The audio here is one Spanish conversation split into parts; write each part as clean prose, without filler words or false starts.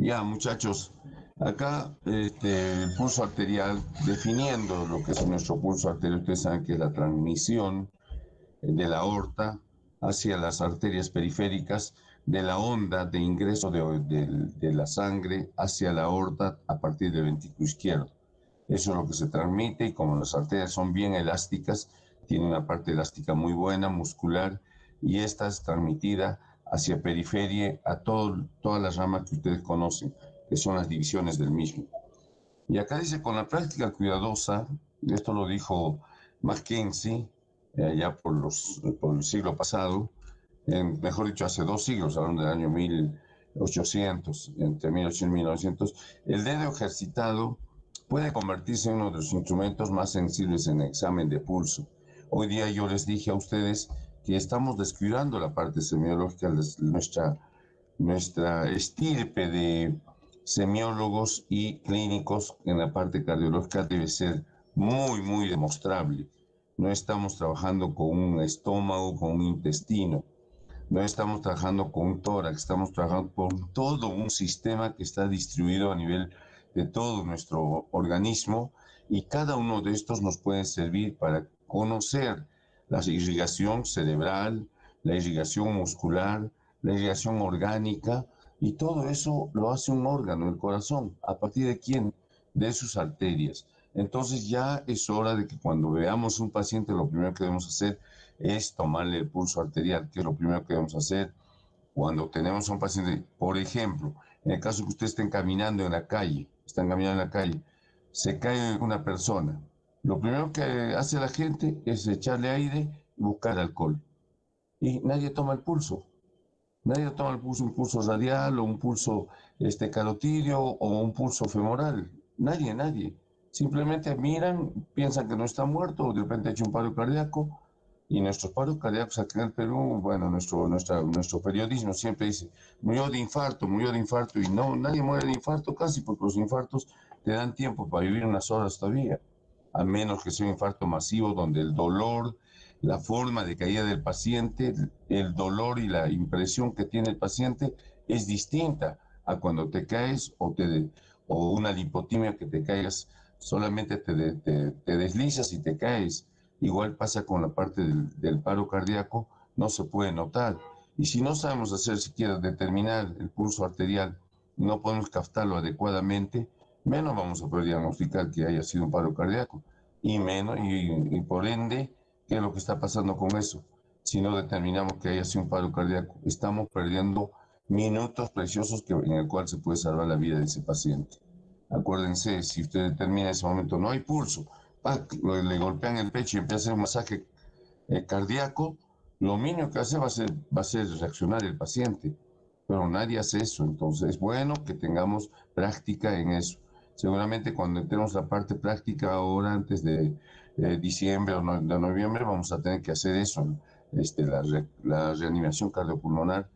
Ya, muchachos, acá el pulso arterial, definiendo lo que es nuestro pulso arterial, ustedes saben que es la transmisión de la aorta hacia las arterias periféricas de la onda de ingreso de la sangre hacia la aorta a partir del ventrículo izquierdo. Eso es lo que se transmite y como las arterias son bien elásticas, tiene una parte elástica muy buena, muscular, y esta es transmitida hacia periferia a todas las ramas que ustedes conocen, que son las divisiones del mismo. Y acá dice, con la práctica cuidadosa, esto lo dijo Mackenzie, ya por el siglo pasado, mejor dicho, hace 2 siglos, hablando del año 1800, entre 1800 y 1900, el dedo ejercitado puede convertirse en uno de los instrumentos más sensibles en el examen de pulso. Hoy día yo les dije a ustedes que estamos descuidando la parte semiológica de nuestra estirpe de semiólogos y clínicos en la parte cardiológica debe ser muy, muy demostrable. No estamos trabajando con un estómago, con un intestino. No estamos trabajando con un tórax, estamos trabajando con todo un sistema que está distribuido a nivel de todo nuestro organismo y cada uno de estos nos puede servir para conocer la irrigación cerebral, la irrigación muscular, la irrigación orgánica y todo eso lo hace un órgano, el corazón. ¿A partir de quién? De sus arterias. Entonces ya es hora de que cuando veamos un paciente lo primero que debemos hacer es tomarle el pulso arterial, que es lo primero que debemos hacer cuando tenemos a un paciente. Por ejemplo, en el caso que ustedes estén caminando en la calle, están caminando en la calle, se cae una persona. Lo primero que hace la gente es echarle aire y buscar alcohol. Y nadie toma el pulso. Nadie toma el pulso, un pulso radial o un pulso carotidio o un pulso femoral. Nadie. Simplemente miran, piensan que no está muerto o de repente ha hecho un paro cardíaco. Y nuestros paros cardíacos aquí en el Perú, bueno, nuestro periodismo siempre dice, murió de infarto, y no, nadie muere de infarto casi, porque los infartos te dan tiempo para vivir unas horas todavía, a menos que sea un infarto masivo donde el dolor, la forma de caída del paciente, el dolor y la impresión que tiene el paciente es distinta a cuando te caes o una lipotimia que te caigas, solamente te deslizas y te caes. Igual pasa con la parte del paro cardíaco, no se puede notar. Y si no sabemos hacer siquiera determinar el pulso arterial, no podemos captarlo adecuadamente, menos vamos a poder diagnosticar que haya sido un paro cardíaco. Y por ende, ¿qué es lo que está pasando con eso? Si no determinamos que haya sido un paro cardíaco, estamos perdiendo minutos preciosos en el cual se puede salvar la vida de ese paciente. Acuérdense, si usted determina en ese momento no hay pulso, le golpean el pecho y empieza a hacer un masaje cardíaco, lo mínimo que hace va a ser reaccionar el paciente, pero nadie hace eso. Entonces es bueno que tengamos práctica en eso. Seguramente cuando entremos la parte práctica ahora, antes de diciembre o de noviembre, vamos a tener que hacer eso, la reanimación cardiopulmonar,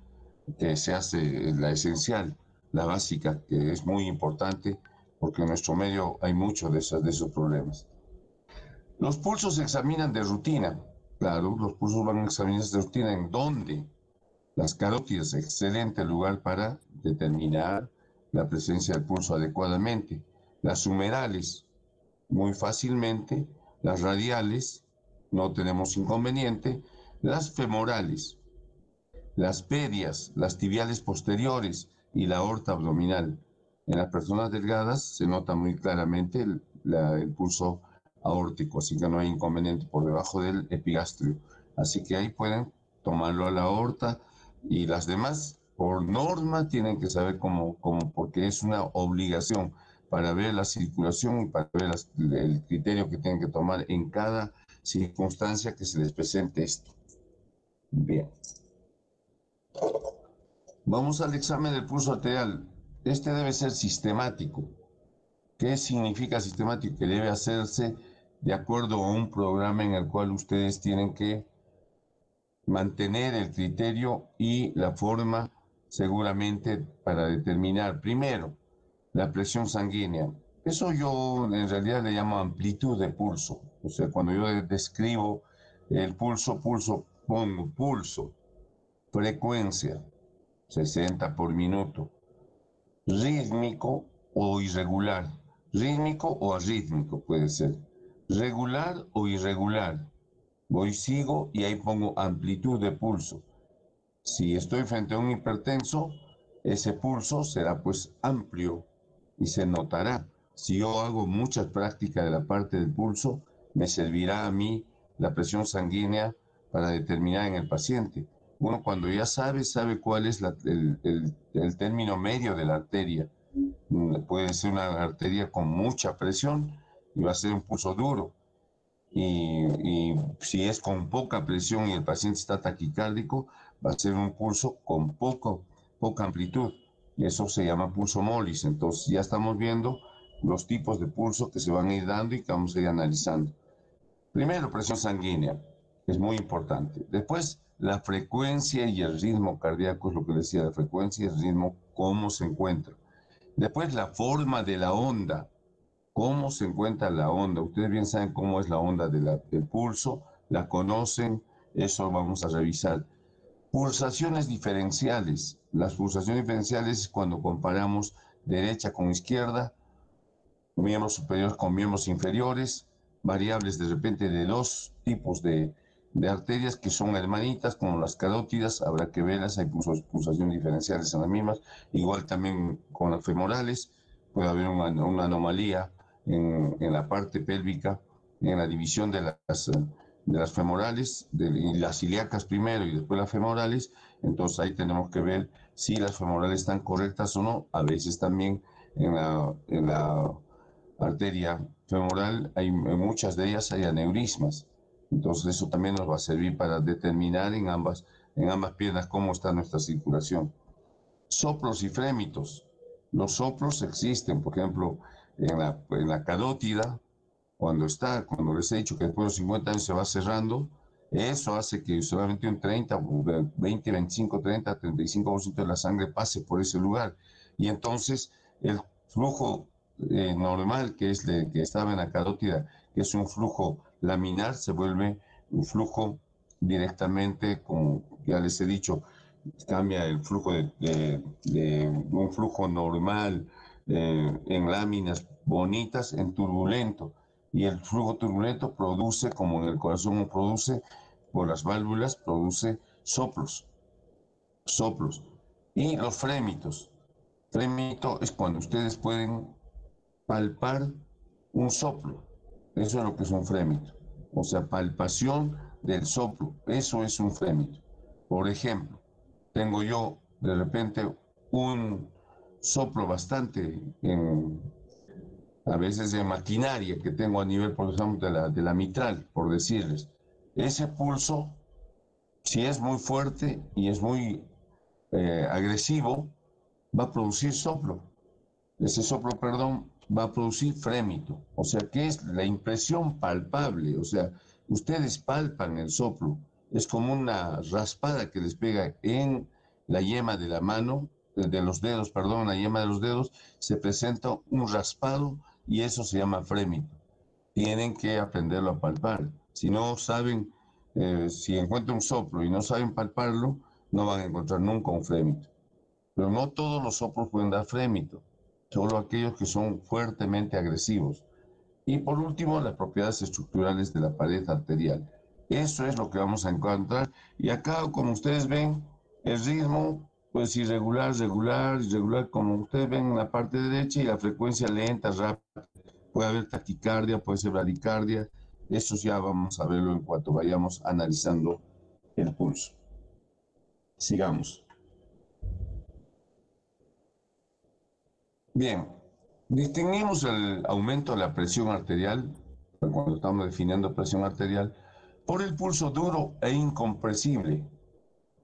que se hace la esencial, la básica, que es muy importante, porque en nuestro medio hay muchos de esos problemas. Los pulsos se examinan de rutina. Claro, los pulsos van a examinarse de rutina. ¿En dónde? Las carótidas, excelente lugar para determinar la presencia del pulso adecuadamente. Las humerales, muy fácilmente. Las radiales, no tenemos inconveniente. Las femorales, las pedias, las tibiales posteriores y la aorta abdominal. En las personas delgadas se nota muy claramente el pulso aórtico, así que no hay inconveniente por debajo del epigastrio. Así que ahí pueden tomarlo a la aorta y las demás, por norma, tienen que saber porque es una obligación para ver la circulación y para ver el criterio que tienen que tomar en cada circunstancia que se les presente esto. Bien. Vamos al examen del pulso arterial. Este debe ser sistemático. ¿Qué significa sistemático? Que debe hacerse de acuerdo a un programa en el cual ustedes tienen que mantener el criterio y la forma seguramente para determinar primero la presión sanguínea. Eso yo en realidad le llamo amplitud de pulso. O sea, cuando yo describo el pulso, pongo pulso, frecuencia, 60 por minuto. rítmico o irregular. Rítmico o arrítmico puede ser. Regular o irregular. Voy, sigo y ahí pongo amplitud de pulso. Si estoy frente a un hipertenso, ese pulso será pues amplio y se notará. Si yo hago mucha práctica de la parte del pulso, me servirá a mí la presión sanguínea para determinar en el paciente. Uno cuando ya sabe cuál es el término medio de la arteria. Puede ser una arteria con mucha presión y va a ser un pulso duro. Y si es con poca presión y el paciente está taquicárdico, va a ser un pulso con poca amplitud. Y eso se llama pulso molis. Entonces ya estamos viendo los tipos de pulso que se van a ir dando y que vamos a ir analizando. Primero, presión sanguínea, que es muy importante. Después, la frecuencia y el ritmo cardíaco, es lo que decía, la frecuencia y el ritmo, cómo se encuentra. Después, la forma de la onda, cómo se encuentra la onda. Ustedes bien saben cómo es la onda del pulso, la conocen, eso vamos a revisar. Pulsaciones diferenciales. Las pulsaciones diferenciales es cuando comparamos derecha con izquierda, miembros superiores con miembros inferiores, variables de repente de dos tipos de arterias que son hermanitas, como las carótidas, habrá que verlas, hay pulsaciones diferenciales en las mismas, igual también con las femorales, puede haber una anomalía en la parte pélvica, en la división de las femorales, y las ilíacas primero y después las femorales, entonces ahí tenemos que ver si las femorales están correctas o no, a veces también en la arteria femoral, en muchas de ellas hay aneurismas. Entonces eso también nos va a servir para determinar en ambas piernas cómo está nuestra circulación. Soplos y frémitos. Los soplos existen, por ejemplo, en la carótida, cuando les he dicho que después de los 50 años se va cerrando, eso hace que solamente un 30, 20, 25, 30, 35% de la sangre pase por ese lugar. Y entonces el flujo normal, que estaba en la carótida, que es un flujo laminar, se vuelve un flujo directamente, como ya les he dicho, cambia el flujo de un flujo normal en láminas bonitas en turbulento. Y el flujo turbulento produce, como en el corazón produce, por las válvulas, produce soplos. Y los frémitos. Frémito es cuando ustedes pueden palpar un soplo. Eso es lo que es un frémito. O sea, palpación del soplo. Eso es un frémito. Por ejemplo, tengo yo de repente un soplo bastante a veces de maquinaria que tengo a nivel, por ejemplo, de la mitral, por decirles. Ese pulso, si es muy fuerte y es muy agresivo, va a producir soplo. Ese soplo, perdón, va a producir frémito. O sea, que es la impresión palpable. O sea, ustedes palpan el soplo. Es como una raspada que les pega en la yema de la mano, de los dedos, perdón, la yema de los dedos, se presenta un raspado y eso se llama frémito. Tienen que aprenderlo a palpar. Si no saben, si encuentran un soplo y no saben palparlo, no van a encontrar nunca un frémito. Pero no todos los soplos pueden dar frémito, solo aquellos que son fuertemente agresivos. Y por último, las propiedades estructurales de la pared arterial. Eso es lo que vamos a encontrar. Y acá, como ustedes ven, el ritmo, pues irregular, regular, irregular, como ustedes ven en la parte derecha, y la frecuencia lenta, rápida. Puede haber taquicardia, puede ser bradicardia. Eso ya vamos a verlo en cuanto vayamos analizando el pulso. Sigamos. Bien, distinguimos el aumento de la presión arterial, cuando estamos definiendo presión arterial, por el pulso duro e incompresible.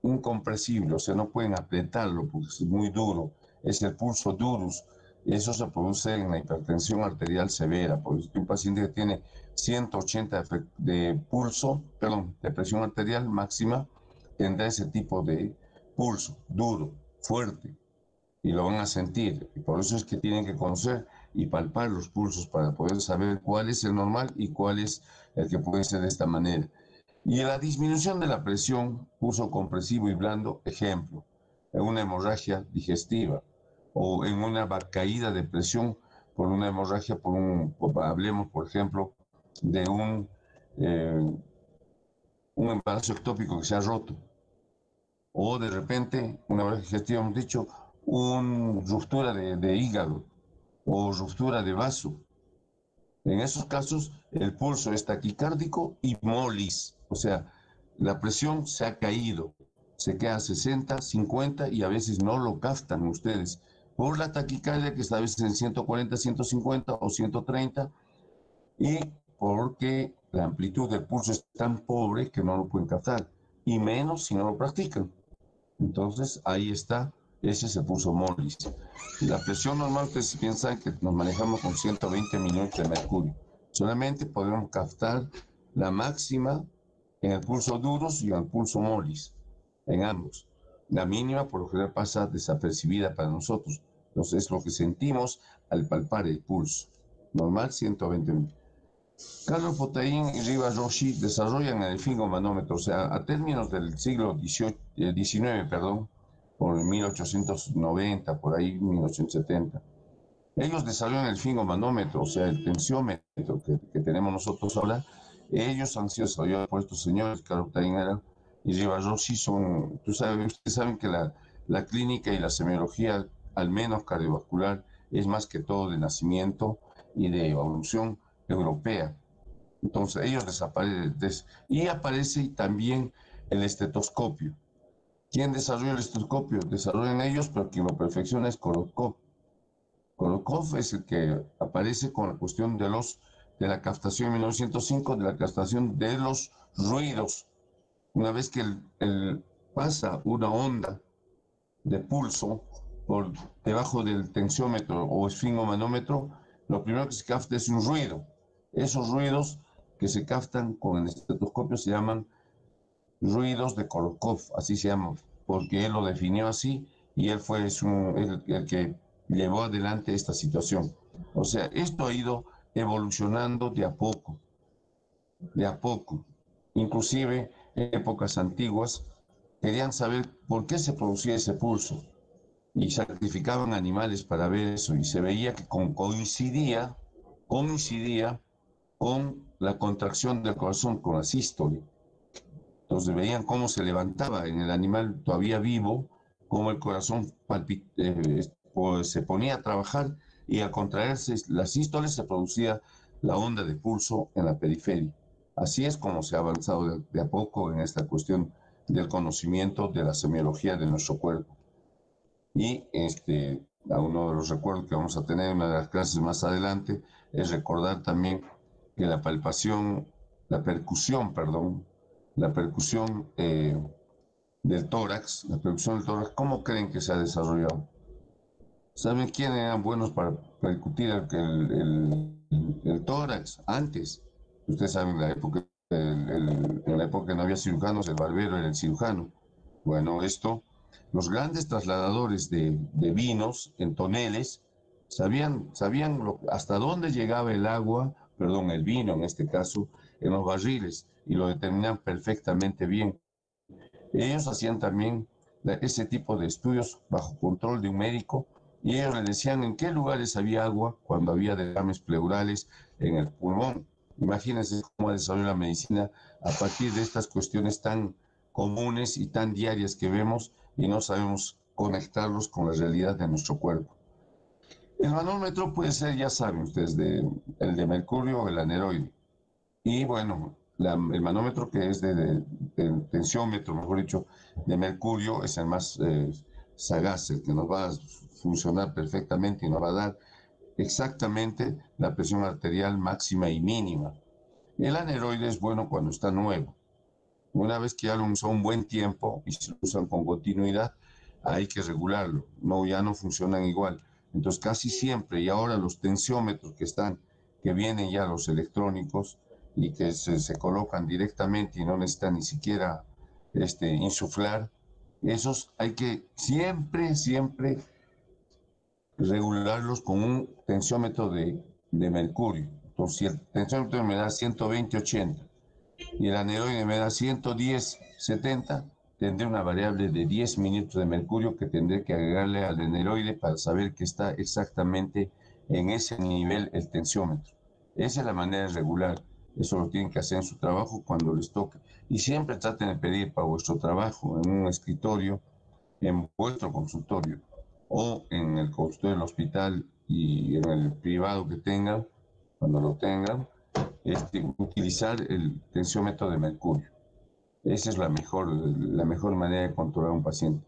Incompresible, o sea, no pueden apretarlo porque es muy duro. Es el pulso durus. Eso se produce en la hipertensión arterial severa. Por eso un paciente que tiene 180 de pulso, perdón, de presión arterial máxima, tendrá ese tipo de pulso duro, fuerte, y lo van a sentir. Y por eso es que tienen que conocer y palpar los pulsos para poder saber cuál es el normal y cuál es el que puede ser de esta manera. Y la disminución de la presión, pulso compresivo y blando, ejemplo, en una hemorragia digestiva. o en una caída de presión por una hemorragia, hablemos por ejemplo de un embarazo ectópico que se ha roto, o de repente, una vez que hemos dicho, una ruptura de hígado o ruptura de vaso. En esos casos, el pulso es taquicárdico y molis, o sea, la presión se ha caído, se queda a 60, 50 y a veces no lo captan ustedes por la taquicardia que está a veces en 140, 150 o 130 y porque la amplitud del pulso es tan pobre que no lo pueden captar y menos si no lo practican. Entonces ahí está, ese es el pulso molis. La presión normal, ustedes piensan que nos manejamos con 120 milímetros de mercurio. Solamente podemos captar la máxima en el pulso duros y en el pulso molis, en ambos. La mínima por lo general pasa desapercibida para nosotros. Entonces es lo que sentimos al palpar el pulso. Normal 120 milímetros. Carlos Potaín y Rivas Roshi desarrollan el fingomanómetro, o sea, a términos del siglo XIX, perdón, por 1890, por ahí 1870. Ellos desarrollan el fingomanómetro, o sea, el tensiómetro que tenemos nosotros ahora. Ellos han sido desarrollados por estos señores, Carlos Potaín y Rivas Roshi son, ustedes saben que la clínica y la semiología, al menos cardiovascular, es más que todo de nacimiento y de evolución europea. Entonces ellos desaparecen. Y aparece también el estetoscopio. ¿Quién desarrolla el estetoscopio? Desarrollan ellos, pero quien lo perfecciona es Korotkov. Korotkov es el que aparece con la cuestión de la captación en 1905, de la captación de los ruidos. Una vez que pasa una onda de pulso por debajo del tensiómetro o esfingomanómetro, lo primero que se capta es un ruido. Esos ruidos que se captan con el estetoscopio se llaman ruidos de Korotkov, así se llaman, porque él lo definió así y él fue el que llevó adelante esta situación. O sea, esto ha ido evolucionando de a poco. Inclusive en épocas antiguas querían saber por qué se producía ese pulso y sacrificaban animales para ver eso y se veía que coincidía con la contracción del corazón, con la sístole. Entonces veían cómo se levantaba en el animal todavía vivo, cómo el corazón se ponía a trabajar y al contraerse la sístole se producía la onda de pulso en la periferia. Así es como se ha avanzado de a poco en esta cuestión del conocimiento de la semiología de nuestro cuerpo. Y a uno de los recuerdos que vamos a tener en una de las clases más adelante es recordar también que la percusión del tórax, ¿cómo creen que se ha desarrollado? ¿Saben quiénes eran buenos para percutir el tórax antes? Ustedes saben, en la época que no había cirujanos, el barbero era el cirujano. Bueno, los grandes trasladadores de vinos en toneles sabían hasta dónde llegaba el vino en este caso, en los barriles, y lo determinan perfectamente bien. Ellos hacían también ese tipo de estudios bajo control de un médico y ellos le decían en qué lugares había agua cuando había derrames pleurales en el pulmón. Imagínense cómo desarrolla la medicina a partir de estas cuestiones tan comunes y tan diarias que vemos y no sabemos conectarlos con la realidad de nuestro cuerpo. El manómetro puede ser, ya saben ustedes, el de mercurio o el aneroide. Y bueno, el manómetro que es de tensiómetro, mejor dicho, de mercurio, es el más sagaz, el que nos va a funcionar perfectamente y nos va a dar exactamente la presión arterial máxima y mínima. El aneroide es bueno cuando está nuevo. Una vez que ya lo usó un buen tiempo y se usan con continuidad, hay que regularlo. No, ya no funcionan igual. Entonces casi siempre, y ahora los tensiómetros que vienen ya los electrónicos y que se colocan directamente y no necesitan ni siquiera insuflar, esos hay que siempre regularlos con un tensiómetro de mercurio. Entonces, si el tensiómetro me da 120-80 y el aneroide me da 110-70, tendré una variable de 10 milímetros de mercurio que tendré que agregarle al aneroide para saber que está exactamente en ese nivel el tensiómetro. Esa es la manera regular. Eso lo tienen que hacer en su trabajo cuando les toque. Y siempre traten de pedir para vuestro trabajo, en un escritorio, en vuestro consultorio o en el consultorio del hospital y en el privado que tengan, cuando lo tengan, utilizar el tensiómetro de mercurio. Esa es la mejor manera de controlar a un paciente.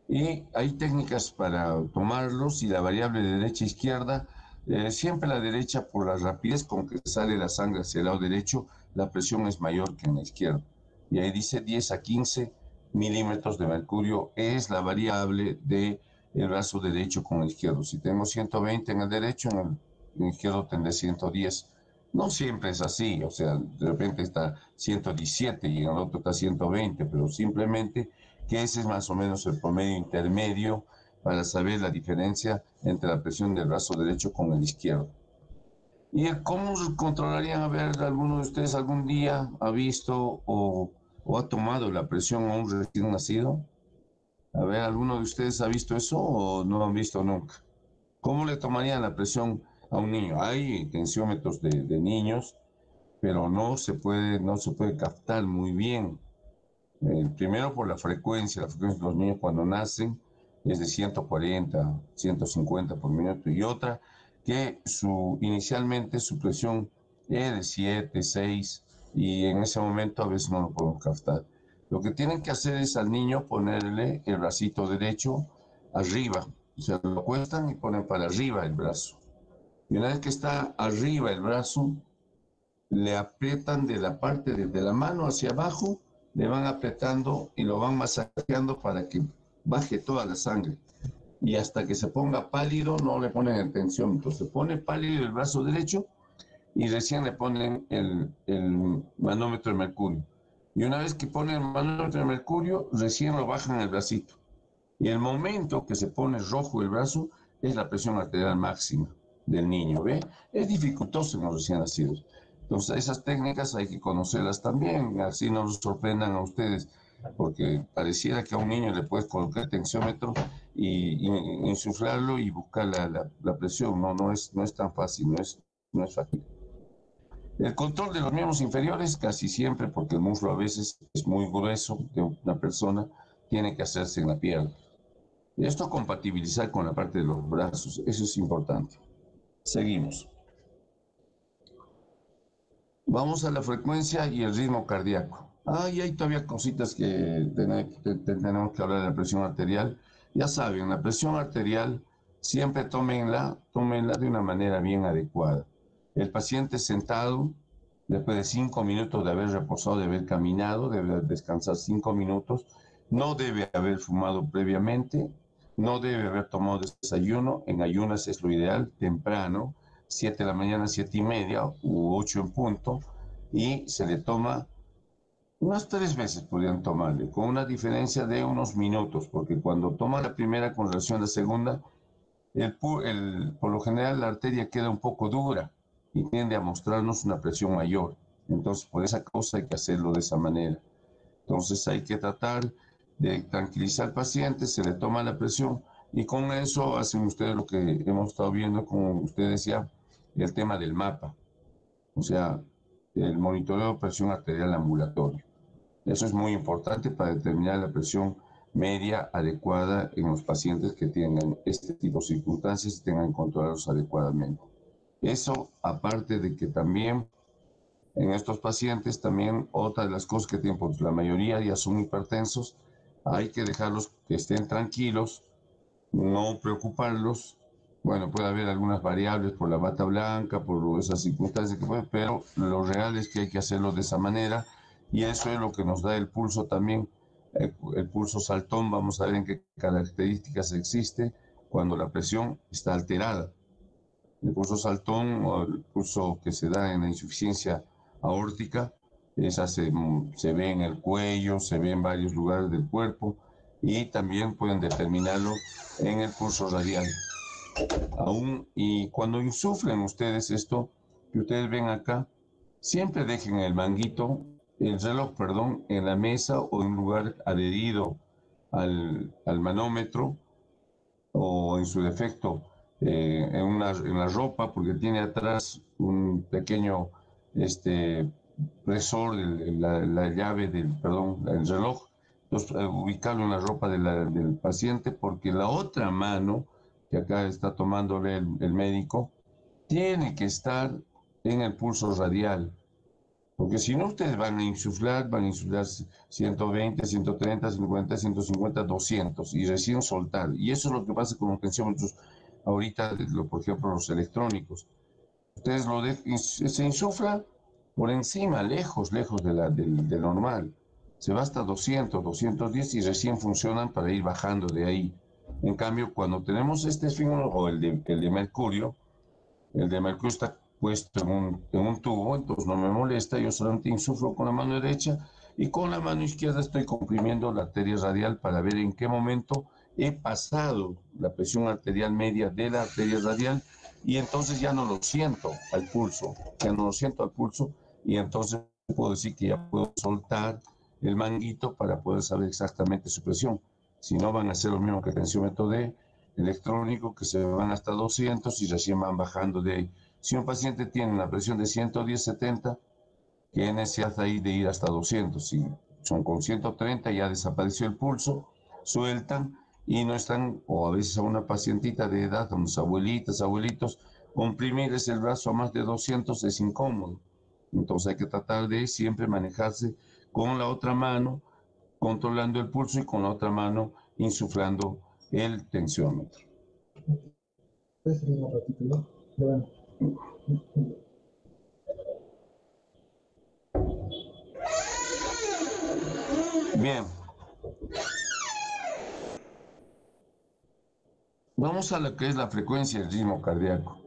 Y hay técnicas para tomarlos y la variable de derecha e izquierda, siempre la derecha por la rapidez con que sale la sangre hacia el lado derecho, la presión es mayor que en la izquierda. Y ahí dice 10 a 15 milímetros de mercurio es la variable del brazo derecho con el izquierdo. Si tengo 120 en el derecho, en el izquierdo tendré 110. No siempre es así, o sea, de repente está 117 y en el otro está 120, pero simplemente que ese es más o menos el promedio intermedio para saber la diferencia entre la presión del brazo derecho con el izquierdo. ¿Y cómo controlarían? A ver, alguno de ustedes algún día ha visto o ha tomado la presión a un recién nacido? A ver, ¿alguno de ustedes ha visto eso o no han visto nunca? ¿Cómo le tomarían la presión a un niño? Hay tensiómetros de niños, pero no se puede captar muy bien. Primero por la frecuencia de los niños cuando nacen es de 140, 150 por minuto, y otra que inicialmente su presión es de 7, 6, y en ese momento a veces no lo podemos captar. Lo que tienen que hacer es al niño ponerle el bracito derecho arriba, o sea, lo acuestan y ponen para arriba el brazo. Y una vez que está arriba el brazo, le aprietan de la parte de la mano hacia abajo, le van apretando y lo van masajeando para que baje toda la sangre. Y hasta que se ponga pálido, no le ponen el tensiómetro. Se pone pálido el brazo derecho y recién le ponen el manómetro de mercurio. Y una vez que ponen el manómetro de mercurio, recién lo bajan el bracito. Y el momento que se pone rojo el brazo es la presión arterial máxima del niño, ¿ve? Es dificultoso en los recién nacidos. Entonces, esas técnicas hay que conocerlas también, así no los sorprendan a ustedes, porque pareciera que a un niño le puedes colocar el tensiómetro y insuflarlo y buscar la presión. No es tan fácil, no es fácil. El control de los miembros inferiores, casi siempre, porque el muslo a veces es muy grueso de una persona, tiene que hacerse en la pierna. Y esto compatibilizar con la parte de los brazos, eso es importante. Seguimos. Vamos a la frecuencia y el ritmo cardíaco. Y hay todavía cositas que tenemos que hablar de la presión arterial. Ya saben, la presión arterial siempre tómenla de una manera bien adecuada. El paciente sentado, después de 5 minutos de haber reposado, de haber caminado, debe descansar 5 minutos, no debe haber fumado previamente, no debe haber tomado desayuno, en ayunas es lo ideal, temprano, 7 de la mañana, 7 y media u 8 en punto, y se le toma unas 3 veces podrían tomarle, con una diferencia de unos minutos, porque cuando toma la primera con relación a la segunda, por lo general la arteria queda un poco dura y tiende a mostrarnos una presión mayor. Entonces, por esa causa hay que hacerlo de esa manera. Entonces, hay que tratar de tranquilizar al paciente, se le toma la presión y con eso hacen ustedes lo que hemos estado viendo, como usted decía, el tema del mapa, o sea, el monitoreo de presión arterial ambulatorio. Eso es muy importante para determinar la presión media adecuada en los pacientes que tengan este tipo de circunstancias y tengan controlados adecuadamente. Eso, aparte de que también en estos pacientes, también otra de las cosas que tienen, pues la mayoría ya son hipertensos, hay que dejarlos que estén tranquilos, no preocuparlos. Bueno, puede haber algunas variables por la bata blanca, por esas circunstancias que puede, pero lo real es que hay que hacerlo de esa manera y eso es lo que nos da el pulso también. El pulso saltón, vamos a ver en qué características existe cuando la presión está alterada. El pulso saltón o el pulso que se da en la insuficiencia aórtica, esa se ve en el cuello, se ve en varios lugares del cuerpo y también pueden determinarlo en el pulso radial. Y cuando insuflen ustedes esto, que ustedes ven acá, siempre dejen el manguito el reloj, perdón, en la mesa o en un lugar adherido al manómetro o en su defecto en la ropa, porque tiene atrás un pequeño presor, la llave del, perdón, el reloj. Entonces, ubicarlo en la ropa del paciente, porque la otra mano, que acá está tomándole el médico, tiene que estar en el pulso radial. Porque si no, ustedes van a insuflar 120, 130, 50, 150, 200 y recién soltar. Y eso es lo que pasa con los tensiómetros ahorita, por ejemplo, los electrónicos. Ustedes se insufla por encima, lejos, lejos de normal. Se va hasta 200, 210 y recién funcionan para ir bajando de ahí. En cambio, cuando tenemos este estímulo o el de mercurio está puesto en un tubo, entonces no me molesta, yo solamente insuflo con la mano derecha y con la mano izquierda estoy comprimiendo la arteria radial para ver en qué momento he pasado la presión arterial media de la arteria radial y entonces ya no lo siento al pulso, ya no lo siento al pulso y entonces puedo decir que ya puedo soltar el manguito para poder saber exactamente su presión. Si no, van a hacer lo mismo que el tensiómetro de electrónico, que se van hasta 200 y recién van bajando de ahí. Si un paciente tiene una presión de 110/70, ¿qué necesidad hay de ir hasta 200? Si son con 130 ya desapareció el pulso, sueltan y no están, o a veces a una pacientita de edad, a unas abuelitas, abuelitos, comprimirles el brazo a más de 200 es incómodo. Entonces hay que tratar de siempre manejarse con la otra mano, controlando el pulso y con la otra mano insuflando el tensiómetro. ¿Puedes seguir un ratito, no? Bueno. Bien. Vamos a lo que es la frecuencia del ritmo cardíaco.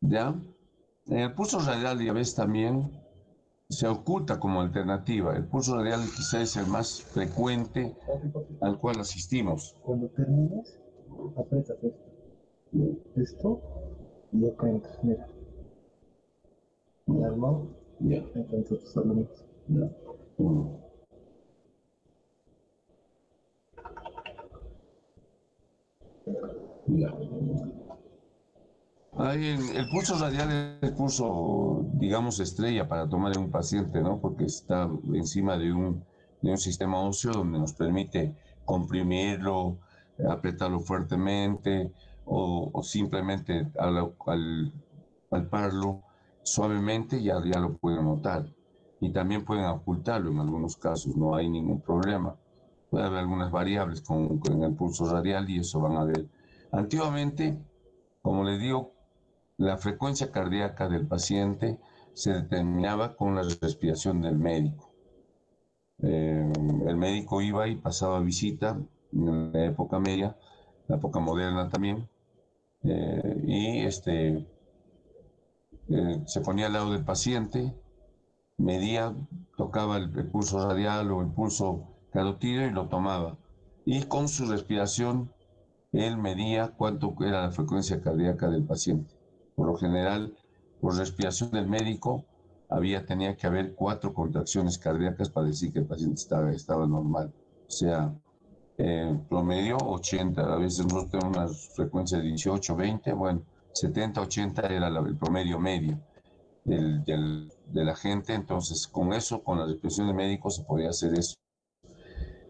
¿Ya? En el pulso radial, ya ves, también se oculta como alternativa. El pulso radial quizás es el más frecuente al cual asistimos. Cuando termines, aprietas esto y acá entras, mira. Calma, Ya. entre tus alumnos. Ya. Ya. Ahí el pulso radial es el pulso, digamos, estrella para tomar en un paciente, ¿no? Porque está encima de un sistema óseo donde nos permite comprimirlo, apretarlo fuertemente o simplemente al palparlo suavemente ya lo pueden notar. Y también pueden ocultarlo en algunos casos, no hay ningún problema. Puede haber algunas variables con el pulso radial y eso van a ver. Antiguamente, como les digo, la frecuencia cardíaca del paciente se determinaba con la respiración del médico. El médico iba y pasaba visita en la época media, la época moderna también, y se ponía al lado del paciente, medía, tocaba el pulso radial o el pulso carotídeo y lo tomaba. Y con su respiración, él medía cuánto era la frecuencia cardíaca del paciente. Por lo general, por respiración del médico, tenía que haber 4 contracciones cardíacas para decir que el paciente estaba normal. O sea, promedio 80, a veces nosotros tenemos una frecuencia de 18, 20, bueno, 70, 80 era el promedio medio de la gente, entonces con eso, con la respiración del médico se podía hacer eso.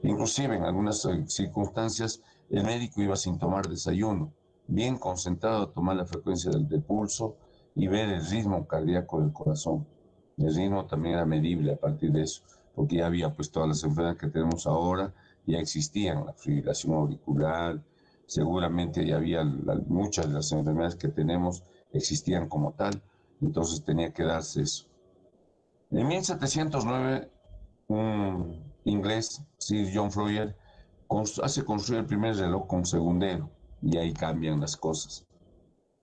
Inclusive en algunas circunstancias el médico iba sin tomar desayuno, bien concentrado a tomar la frecuencia del pulso y ver el ritmo cardíaco del corazón. El ritmo también era medible a partir de eso, porque ya había pues todas las enfermedades que tenemos ahora, ya existían, la fibrilación auricular, seguramente ya había muchas de las enfermedades que tenemos existían como tal, entonces tenía que darse eso. En 1709, un inglés, Sir John Floyer, hace construir el primer reloj con segundero y ahí cambian las cosas.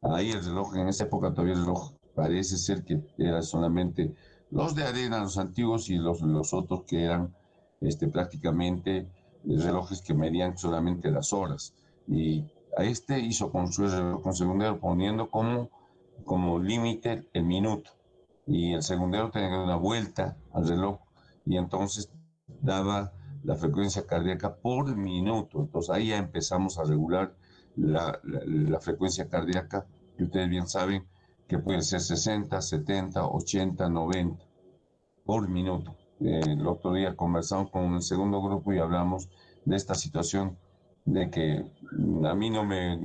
Ahí el reloj, en esa época todavía el reloj parece ser que era solamente los de arena, los antiguos, y los otros que eran prácticamente relojes que medían solamente las horas. Y a hizo construir el reloj con segundero poniendo como límite el minuto. Y el segundero tenía que dar una vuelta al reloj y entonces daba la frecuencia cardíaca por minuto. Entonces ahí ya empezamos a regular la frecuencia cardíaca, que ustedes bien saben que puede ser 60, 70, 80, 90 por minuto. El otro día conversamos con el segundo grupo y hablamos de esta situación de que a mí no me,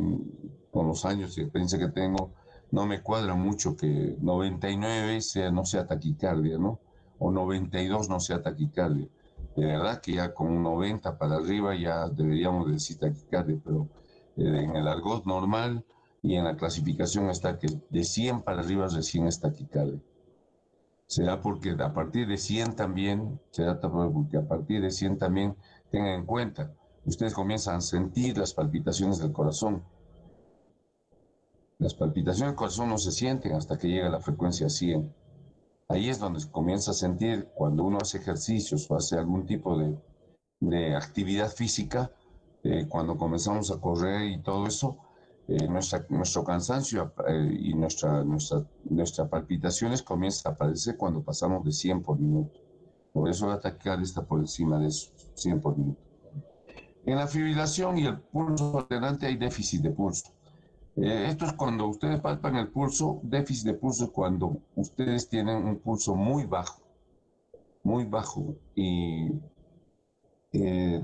con los años y experiencia que tengo, no me cuadra mucho que 99 no sea taquicardia, ¿no? O 92 no sea taquicardia. De verdad que ya con 90 para arriba ya deberíamos decir taquicardia, pero en el argot normal y en la clasificación está que de 100 para arriba recién es taquicardia. Será porque a partir de 100 también, será porque a partir de 100 también tengan en cuenta, ustedes comienzan a sentir las palpitaciones del corazón. Las palpitaciones del corazón no se sienten hasta que llega la frecuencia 100. Ahí es donde se comienza a sentir cuando uno hace ejercicios o hace algún tipo de actividad física, cuando comenzamos a correr y todo eso, nuestro cansancio y nuestra palpitaciones comienza a aparecer cuando pasamos de 100 por minuto. Por eso la taquicardia está por encima de eso, 100 por minuto. En la fibrilación y el pulso alternante hay déficit de pulso. Esto es cuando ustedes palpan el pulso. Déficit de pulso es cuando ustedes tienen un pulso muy bajo y eh,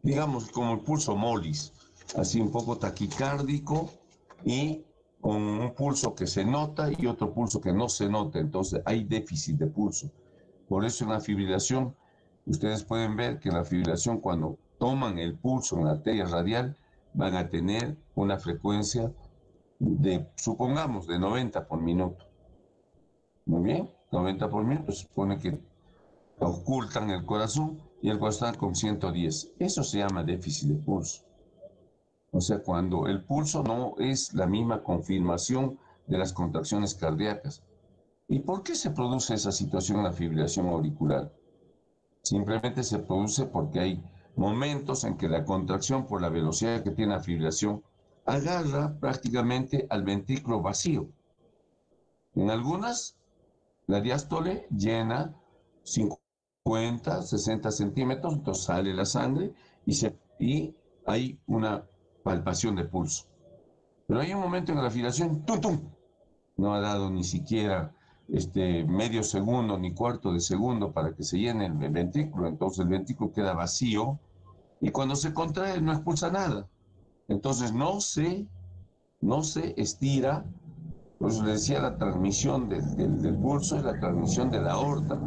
digamos como el pulso molis, así un poco taquicárdico y con un pulso que se nota y otro pulso que no se nota. Entonces hay déficit de pulso. Por eso en la fibrilación, ustedes pueden ver que en la fibrilación, cuando toman el pulso en la arteria radial, van a tener una frecuencia de, supongamos, de 90 por minuto. Muy bien, 90 por minuto, se supone que ocultan el corazón y el corazón está con 110. Eso se llama déficit de pulso. O sea, cuando el pulso no es la misma confirmación de las contracciones cardíacas. ¿Y por qué se produce esa situación en la fibrilación auricular? Simplemente se produce porque hay momentos en que la contracción, por la velocidad que tiene la fibrilación, agarra prácticamente al ventrículo vacío. En algunas, la diástole llena 50, 60 centímetros, entonces sale la sangre y hay una palpación de pulso. Pero hay un momento en la fibrilación, ¡tum, tum! No ha dado ni siquiera medio segundo ni cuarto de segundo para que se llene el ventrículo, entonces el ventrículo queda vacío y cuando se contrae no expulsa nada. Entonces no se estira. Por eso les decía, la transmisión del pulso es la transmisión de la aorta.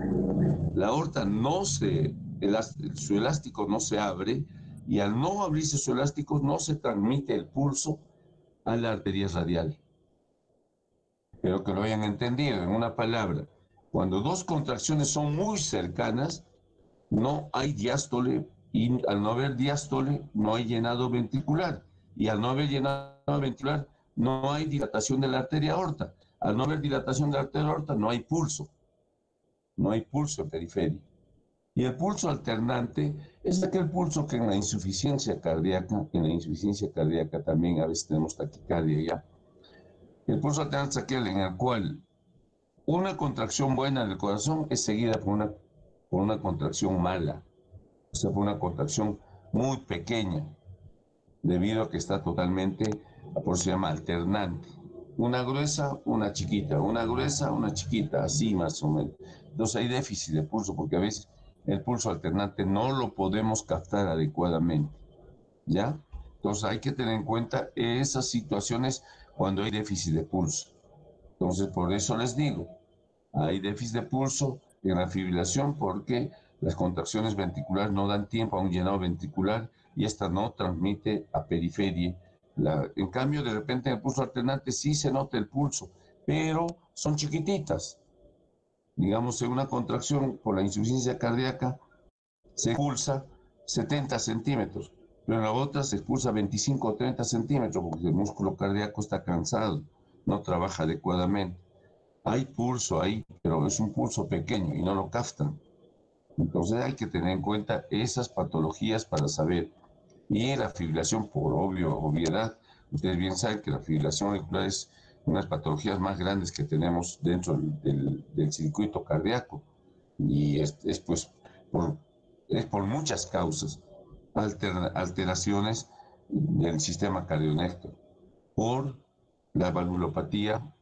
La aorta su elástico no se abre y al no abrirse su elástico no se transmite el pulso a la arteria radial. Pero que lo hayan entendido en una palabra. Cuando dos contracciones son muy cercanas, no hay diástole y al no haber diástole no hay llenado ventricular y al no haber llenado ventricular no hay dilatación de la arteria aorta. Al no haber dilatación de la arteria aorta no hay pulso en periferia. Y el pulso alternante es aquel pulso que en la insuficiencia cardíaca también a veces tenemos taquicardia ya. El pulso alternante es aquel en el cual una contracción buena del corazón es seguida por una contracción mala, o sea, por una contracción muy pequeña, debido a que está totalmente, por eso se llama alternante. Una gruesa, una chiquita, una gruesa, una chiquita, así más o menos. Entonces hay déficit de pulso porque a veces el pulso alternante no lo podemos captar adecuadamente, ¿ya? Entonces hay que tener en cuenta esas situaciones cuando hay déficit de pulso. Entonces por eso les digo, hay déficit de pulso en la fibrilación porque las contracciones ventriculares no dan tiempo a un llenado ventricular y esta no transmite a periferia. En cambio, de repente en el pulso alternante sí se nota el pulso, pero son chiquititas. Digamos, en una contracción por la insuficiencia cardíaca se expulsa 70 centímetros, pero en la otra se expulsa 25 o 30 centímetros porque el músculo cardíaco está cansado, no trabaja adecuadamente. Hay pulso ahí, pero es un pulso pequeño y no lo captan. Entonces hay que tener en cuenta esas patologías para saber. Y la fibrilación, por obviedad, ustedes bien saben que la fibrilación auricular es una de las patologías más grandes que tenemos dentro del circuito cardíaco. y pues, por, es por muchas causas, alteraciones del sistema cardionéctar, por la valvulopatía.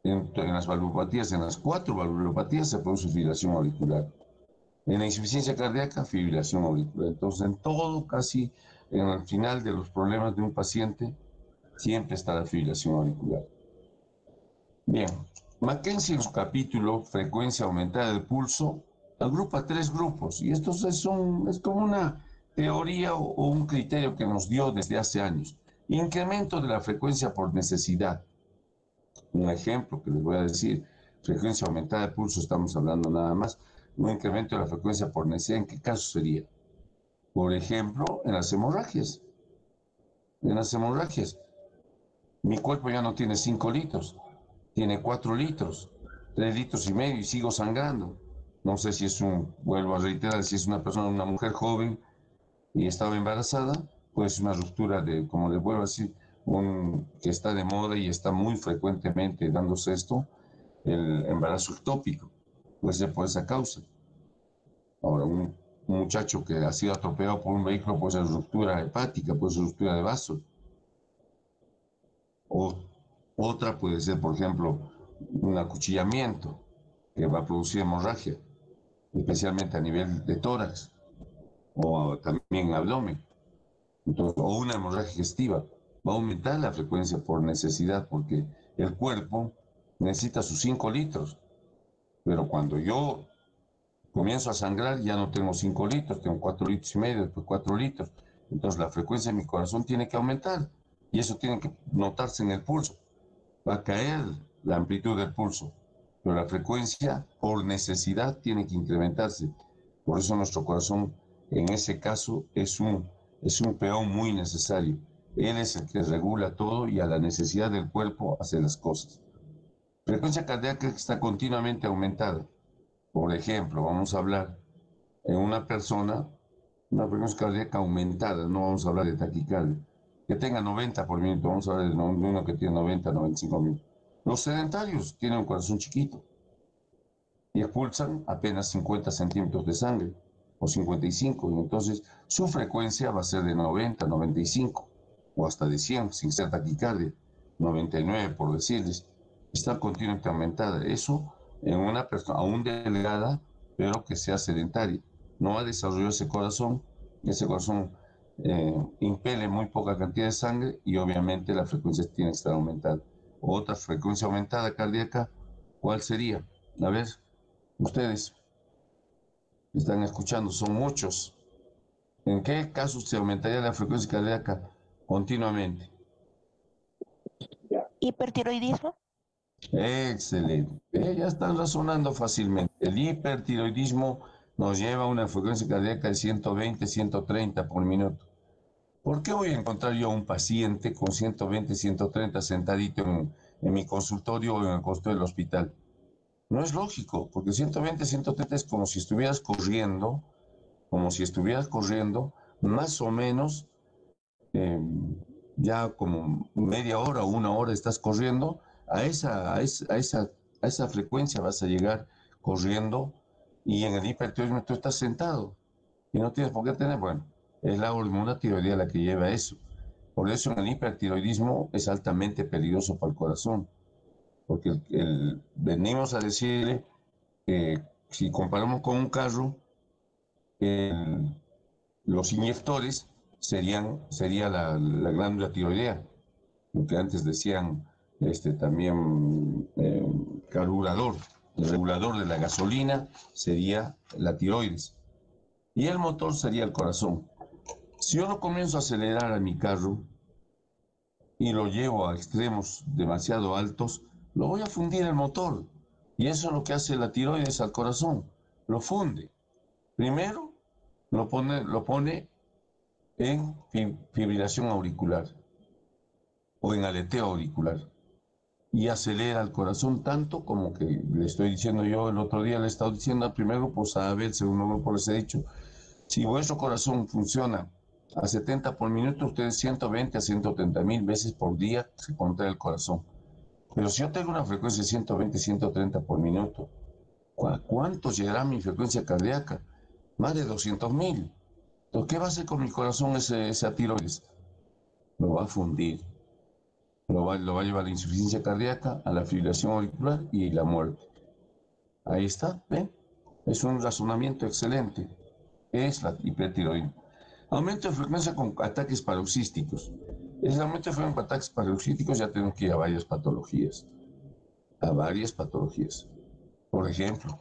En las valvulopatías, en las 4 valvulopatías se produce fibrilación auricular. En la insuficiencia cardíaca, fibrilación auricular. Entonces, en todo, casi en el final de los problemas de un paciente, siempre está la fibrilación auricular. Bien, Mackenzie en su capítulo Frecuencia aumentada del pulso agrupa 3 grupos y esto es como una teoría o un criterio que nos dio desde hace años. Incremento de la frecuencia por necesidad. Un ejemplo que les voy a decir, frecuencia aumentada de pulso, estamos hablando nada más, un incremento de la frecuencia por necesidad, ¿en qué caso sería? Por ejemplo, en las hemorragias. En las hemorragias, mi cuerpo ya no tiene 5 litros, tiene 4 litros, 3 litros y medio y sigo sangrando. No sé si vuelvo a reiterar, si es una persona, una mujer joven y estaba embarazada, pues una ruptura como les vuelvo a decir, que está de moda y está muy frecuentemente dándose esto, el embarazo ectópico, puede ser por esa causa. Ahora, un muchacho que ha sido atropellado por un vehículo puede ser ruptura hepática, puede ser ruptura de vasos. O otra puede ser, por ejemplo, un acuchillamiento que va a producir hemorragia, especialmente a nivel de tórax o también abdomen. Entonces, o una hemorragia digestiva. Va a aumentar la frecuencia por necesidad porque el cuerpo necesita sus 5 litros. Pero cuando yo comienzo a sangrar, ya no tengo 5 litros, tengo 4 litros y medio, después 4 litros. Entonces la frecuencia de mi corazón tiene que aumentar y eso tiene que notarse en el pulso. Va a caer la amplitud del pulso, pero la frecuencia por necesidad tiene que incrementarse. Por eso nuestro corazón en ese caso es un peón muy necesario. Él es el que regula todo y a la necesidad del cuerpo hace las cosas. Frecuencia cardíaca que está continuamente aumentada. Por ejemplo, vamos a hablar en una persona, una frecuencia cardíaca aumentada, no vamos a hablar de taquicardia, que tenga 90 por minuto, vamos a hablar de uno que tiene 90, 95 minutos. Los sedentarios tienen un corazón chiquito y expulsan apenas 50 centímetros de sangre o 55, y entonces su frecuencia va a ser de 90, 95 o hasta de 100 sin ser taquicardia, 99 por decirles, está continuamente aumentada. Eso en una persona aún delgada, pero que sea sedentaria. No ha desarrollado ese corazón impele muy poca cantidad de sangre y obviamente la frecuencia tiene que estar aumentada. Otra frecuencia aumentada cardíaca, ¿cuál sería? A ver, ustedes están escuchando, son muchos. ¿En qué casos se aumentaría la frecuencia cardíaca continuamente? ¿Hipertiroidismo? Excelente. Ya están razonando fácilmente. El hipertiroidismo nos lleva a una frecuencia cardíaca de 120, 130 por minuto. ¿Por qué voy a encontrar yo a un paciente con 120, 130 sentadito en mi consultorio o en el consultorio del hospital? No es lógico, porque 120, 130 es como si estuvieras corriendo, más o menos, ya como media hora o una hora estás corriendo, a esa frecuencia vas a llegar corriendo y en el hipertiroidismo tú estás sentado y no tienes por qué tener, bueno, es la hormona tiroidea la que lleva eso. Por eso en el hipertiroidismo es altamente peligroso para el corazón, porque venimos a decirle que si comparamos con un carro, los inyectores sería la glándula tiroidea, lo que antes decían también carburador. El regulador de la gasolina sería la tiroides y el motor sería el corazón. Si yo no comienzo a acelerar a mi carro y lo llevo a extremos demasiado altos, lo voy a fundir el motor. Y eso es lo que hace la tiroides al corazón, lo funde. Primero lo pone en fibrilación auricular o en aleteo auricular y acelera el corazón tanto como que le estoy diciendo yo el otro día, le he estado diciendo al primer grupo SAB, al segundo grupo les he dicho, si vuestro corazón funciona a 70 por minuto, ustedes 120 a 130 mil veces por día se contrae el corazón. Pero si yo tengo una frecuencia de 120, 130 por minuto ¿Cuánto llegará mi frecuencia cardíaca? Más de 200.000. Entonces, ¿qué va a hacer con mi corazón esa tiroides? Lo va a fundir. Lo va a llevar a la insuficiencia cardíaca, a la fibrilación auricular y la muerte. Ahí está, ¿ven? Es un razonamiento excelente. Es la hipertiroidismo. Aumento de frecuencia con ataques paroxísticos. El aumento de frecuencia con ataques paroxísticos ya tenemos que ir a varias patologías. A varias patologías. Por ejemplo,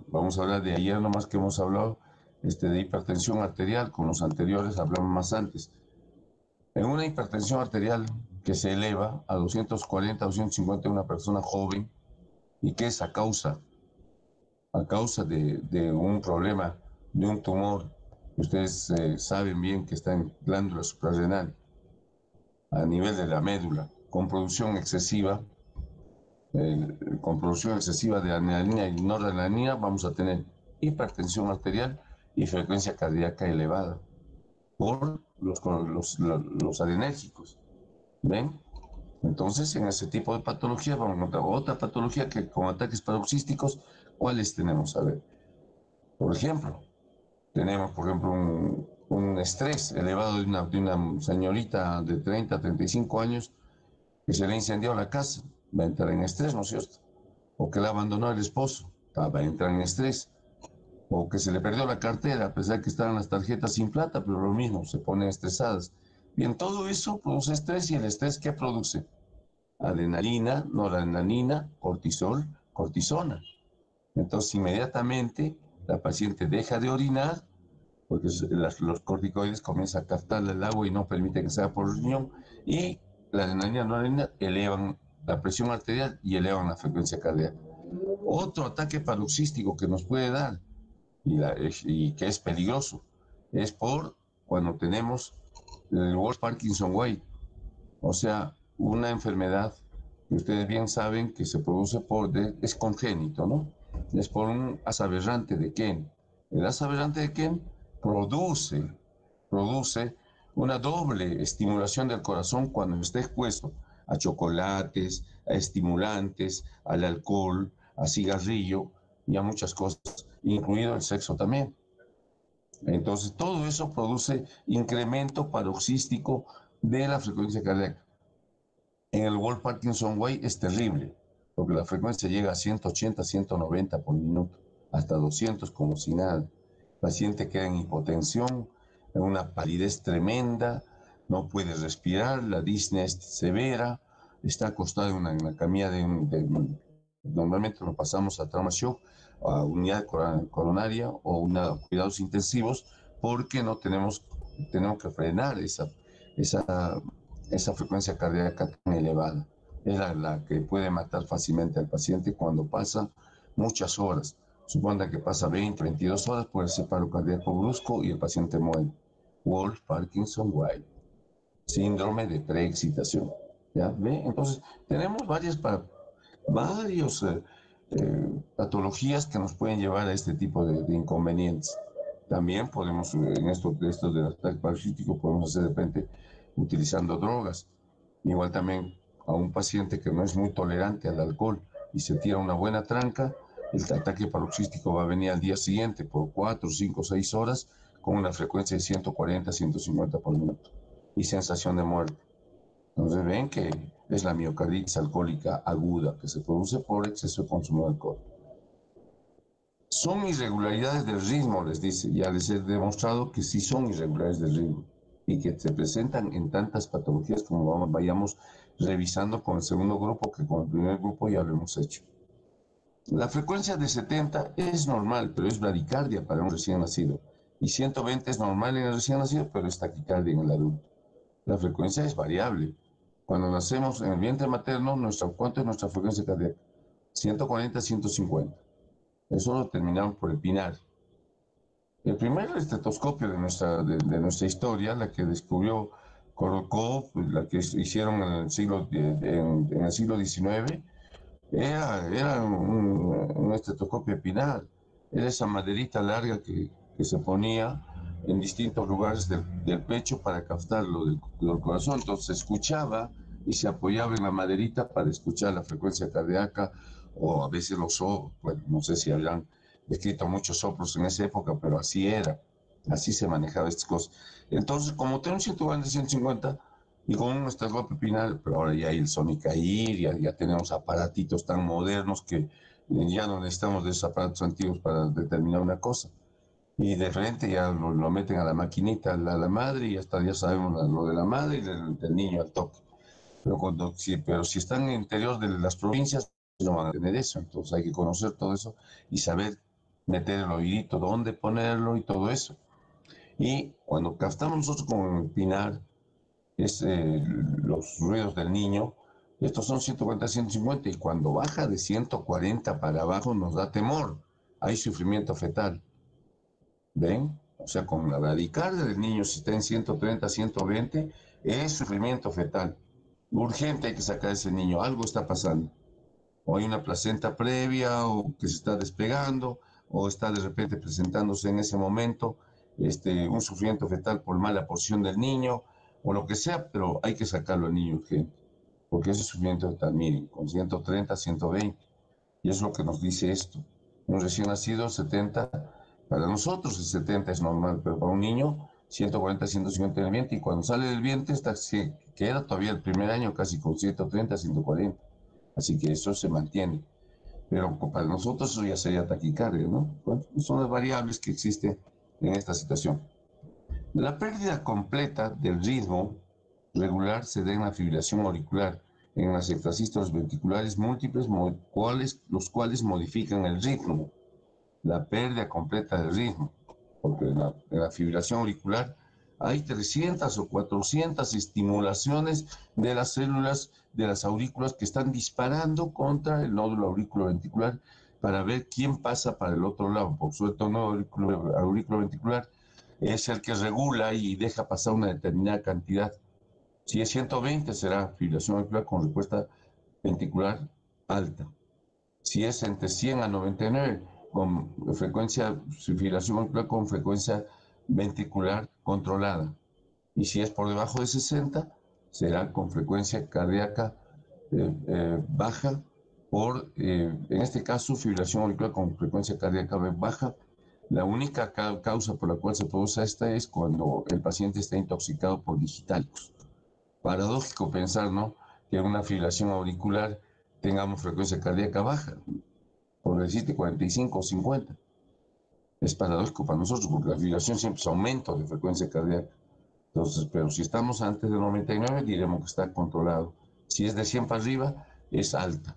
vamos a hablar de ayer nomás que hemos hablado de hipertensión arterial, con los anteriores hablamos más antes. En una hipertensión arterial que se eleva a 240, 250 en una persona joven, y que es a causa de un problema, de un tumor, que ustedes saben bien que está en glándula suprarrenal, a nivel de la médula, con producción excesiva de adrenalina y noradrenalina, vamos a tener hipertensión arterial y frecuencia cardíaca elevada por los adrenérgicos. ¿Ven? Entonces, en ese tipo de patologías vamos a encontrar otra patología que con ataques paroxísticos, ¿cuáles tenemos? A ver, por ejemplo, tenemos, un estrés elevado de una señorita de 30, 35 años que se le incendió la casa, va a entrar en estrés, ¿no es cierto? O que la abandonó el esposo, va a entrar en estrés. O que se le perdió la cartera, a pesar de que estaban las tarjetas sin plata, pero lo mismo, se ponen estresadas. Bien, todo eso produce estrés, y el estrés, ¿qué produce? Adrenalina, noradrenalina, cortisol, cortisona. Entonces, inmediatamente la paciente deja de orinar, porque los corticoides comienzan a captar el agua y no permiten que salga por el riñón, y la adrenalina, noradrenalina elevan la presión arterial y elevan la frecuencia cardíaca. Otro ataque paroxístico que nos puede dar, y que es peligroso, es por cuando tenemos el Wolff-Parkinson-White, o sea, una enfermedad que ustedes bien saben que se produce es congénito, ¿no? Es por un asa aberrante de Kent. El asa aberrante de Kent produce una doble estimulación del corazón cuando está expuesto a chocolates, a estimulantes, al alcohol, a cigarrillo y a muchas cosas, incluido el sexo también. Entonces, todo eso produce incremento paroxístico de la frecuencia cardíaca. En el Wolff-Parkinson-White es terrible, porque la frecuencia llega a 180, 190 por minuto, hasta 200 como si nada. El paciente queda en hipotensión, en una palidez tremenda, no puede respirar, la disnea es severa, está acostado en una camilla normalmente lo pasamos a trauma shock, a unidad coronaria o cuidados intensivos, porque tenemos que frenar esa frecuencia cardíaca tan elevada. Es la que puede matar fácilmente al paciente cuando pasa muchas horas. Suponga que pasa 20, 22 horas, puede ser paro cardíaco brusco y el paciente muere. Wolff-Parkinson-White, síndrome de preexcitación. ¿Ya ve? Entonces, tenemos varias patologías que nos pueden llevar a este tipo de inconvenientes. También podemos, en esto del ataque paroxístico, podemos hacer de repente utilizando drogas. Igual también a un paciente que no es muy tolerante al alcohol y se tira una buena tranca, el ataque paroxístico va a venir al día siguiente por 4, 5, 6 horas con una frecuencia de 140, 150 por minuto y sensación de muerte. Entonces ven que es la miocarditis alcohólica aguda que se produce por exceso de consumo de alcohol. Son irregularidades del ritmo, les dice. Ya les he demostrado que sí son irregularidades del ritmo y que se presentan en tantas patologías como vayamos revisando con el segundo grupo, que con el primer grupo ya lo hemos hecho. La frecuencia de 70 es normal, pero es bradicardia para un recién nacido. Y 120 es normal en el recién nacido, pero es taquicardia en el adulto. La frecuencia es variable. Cuando nacemos en el vientre materno, ¿cuánto es nuestra frecuencia cardíaca? 140, 150. Eso lo terminamos por el PINAR. El primer estetoscopio de nuestra historia, la que descubrió Korokov, la que hicieron en el siglo XIX, era un estetoscopio PINAR. Era esa maderita larga que se ponía en distintos lugares del pecho para captarlo del corazón. Entonces se escuchaba y se apoyaba en la maderita para escuchar la frecuencia cardíaca o a veces los soplos, bueno, no sé si habrán escrito muchos soplos en esa época, pero así era, así se manejaba estas cosas. Entonces, como tengo un 140, 150, y con un estethoscopio pinal, pero ahora ya hay el Sónica IR, ya tenemos aparatitos tan modernos que ya no necesitamos de esos aparatos antiguos para determinar una cosa. Y de frente ya lo meten a la maquinita, a la madre, y hasta ya sabemos lo de la madre y del niño al toque. Pero si están en el interior de las provincias, no van a tener eso. Entonces hay que conocer todo eso y saber meter el oídito, dónde ponerlo y todo eso. Y cuando captamos nosotros con el pinar, es los ruidos del niño, estos son 140, 150, y cuando baja de 140 para abajo nos da temor. Hay sufrimiento fetal. ¿Ven? O sea, con la bradicardia del niño, si está en 130, 120, es sufrimiento fetal. Urgente, hay que sacar a ese niño, algo está pasando. O hay una placenta previa, o que se está despegando, o está de repente presentándose en ese momento un sufrimiento fetal por mala porción del niño, o lo que sea, pero hay que sacarlo al niño urgente. Porque ese sufrimiento fetal, miren, con 130, 120. Y es lo que nos dice esto. Un recién nacido, 70, para nosotros el 70 es normal, pero para un niño, 140, 150 en el vientre, y cuando sale del vientre, queda todavía el primer año casi con 130, 140. Así que eso se mantiene. Pero para nosotros eso ya sería taquicardia, ¿no? Bueno, son las variables que existen en esta situación. La pérdida completa del ritmo regular se da en la fibrilación auricular, en las extrasístoles ventriculares múltiples, los cuales modifican el ritmo. La pérdida completa del ritmo, porque en la fibrilación auricular hay 300 o 400 estimulaciones de las células de las aurículas que están disparando contra el nódulo auriculoventricular para ver quién pasa para el otro lado. Por suerte, el nódulo auriculoventricular es el que regula y deja pasar una determinada cantidad. Si es 120, será fibrilación auricular con respuesta ventricular alta. Si es entre 100 a 99, con frecuencia, fibrilación auricular con frecuencia ventricular controlada. Y si es por debajo de 60, será con frecuencia cardíaca baja, en este caso, fibrilación auricular con frecuencia cardíaca baja. La única causa por la cual se produce esta es cuando el paciente está intoxicado por digitálicos. Paradójico pensar, ¿no?, que en una fibrilación auricular tengamos frecuencia cardíaca baja, por decirte 45 o 50. Es paradójico para nosotros porque la fibrilación siempre es aumento de frecuencia cardíaca. Entonces, pero si estamos antes de 99, diremos que está controlado. Si es de 100 para arriba, es alta.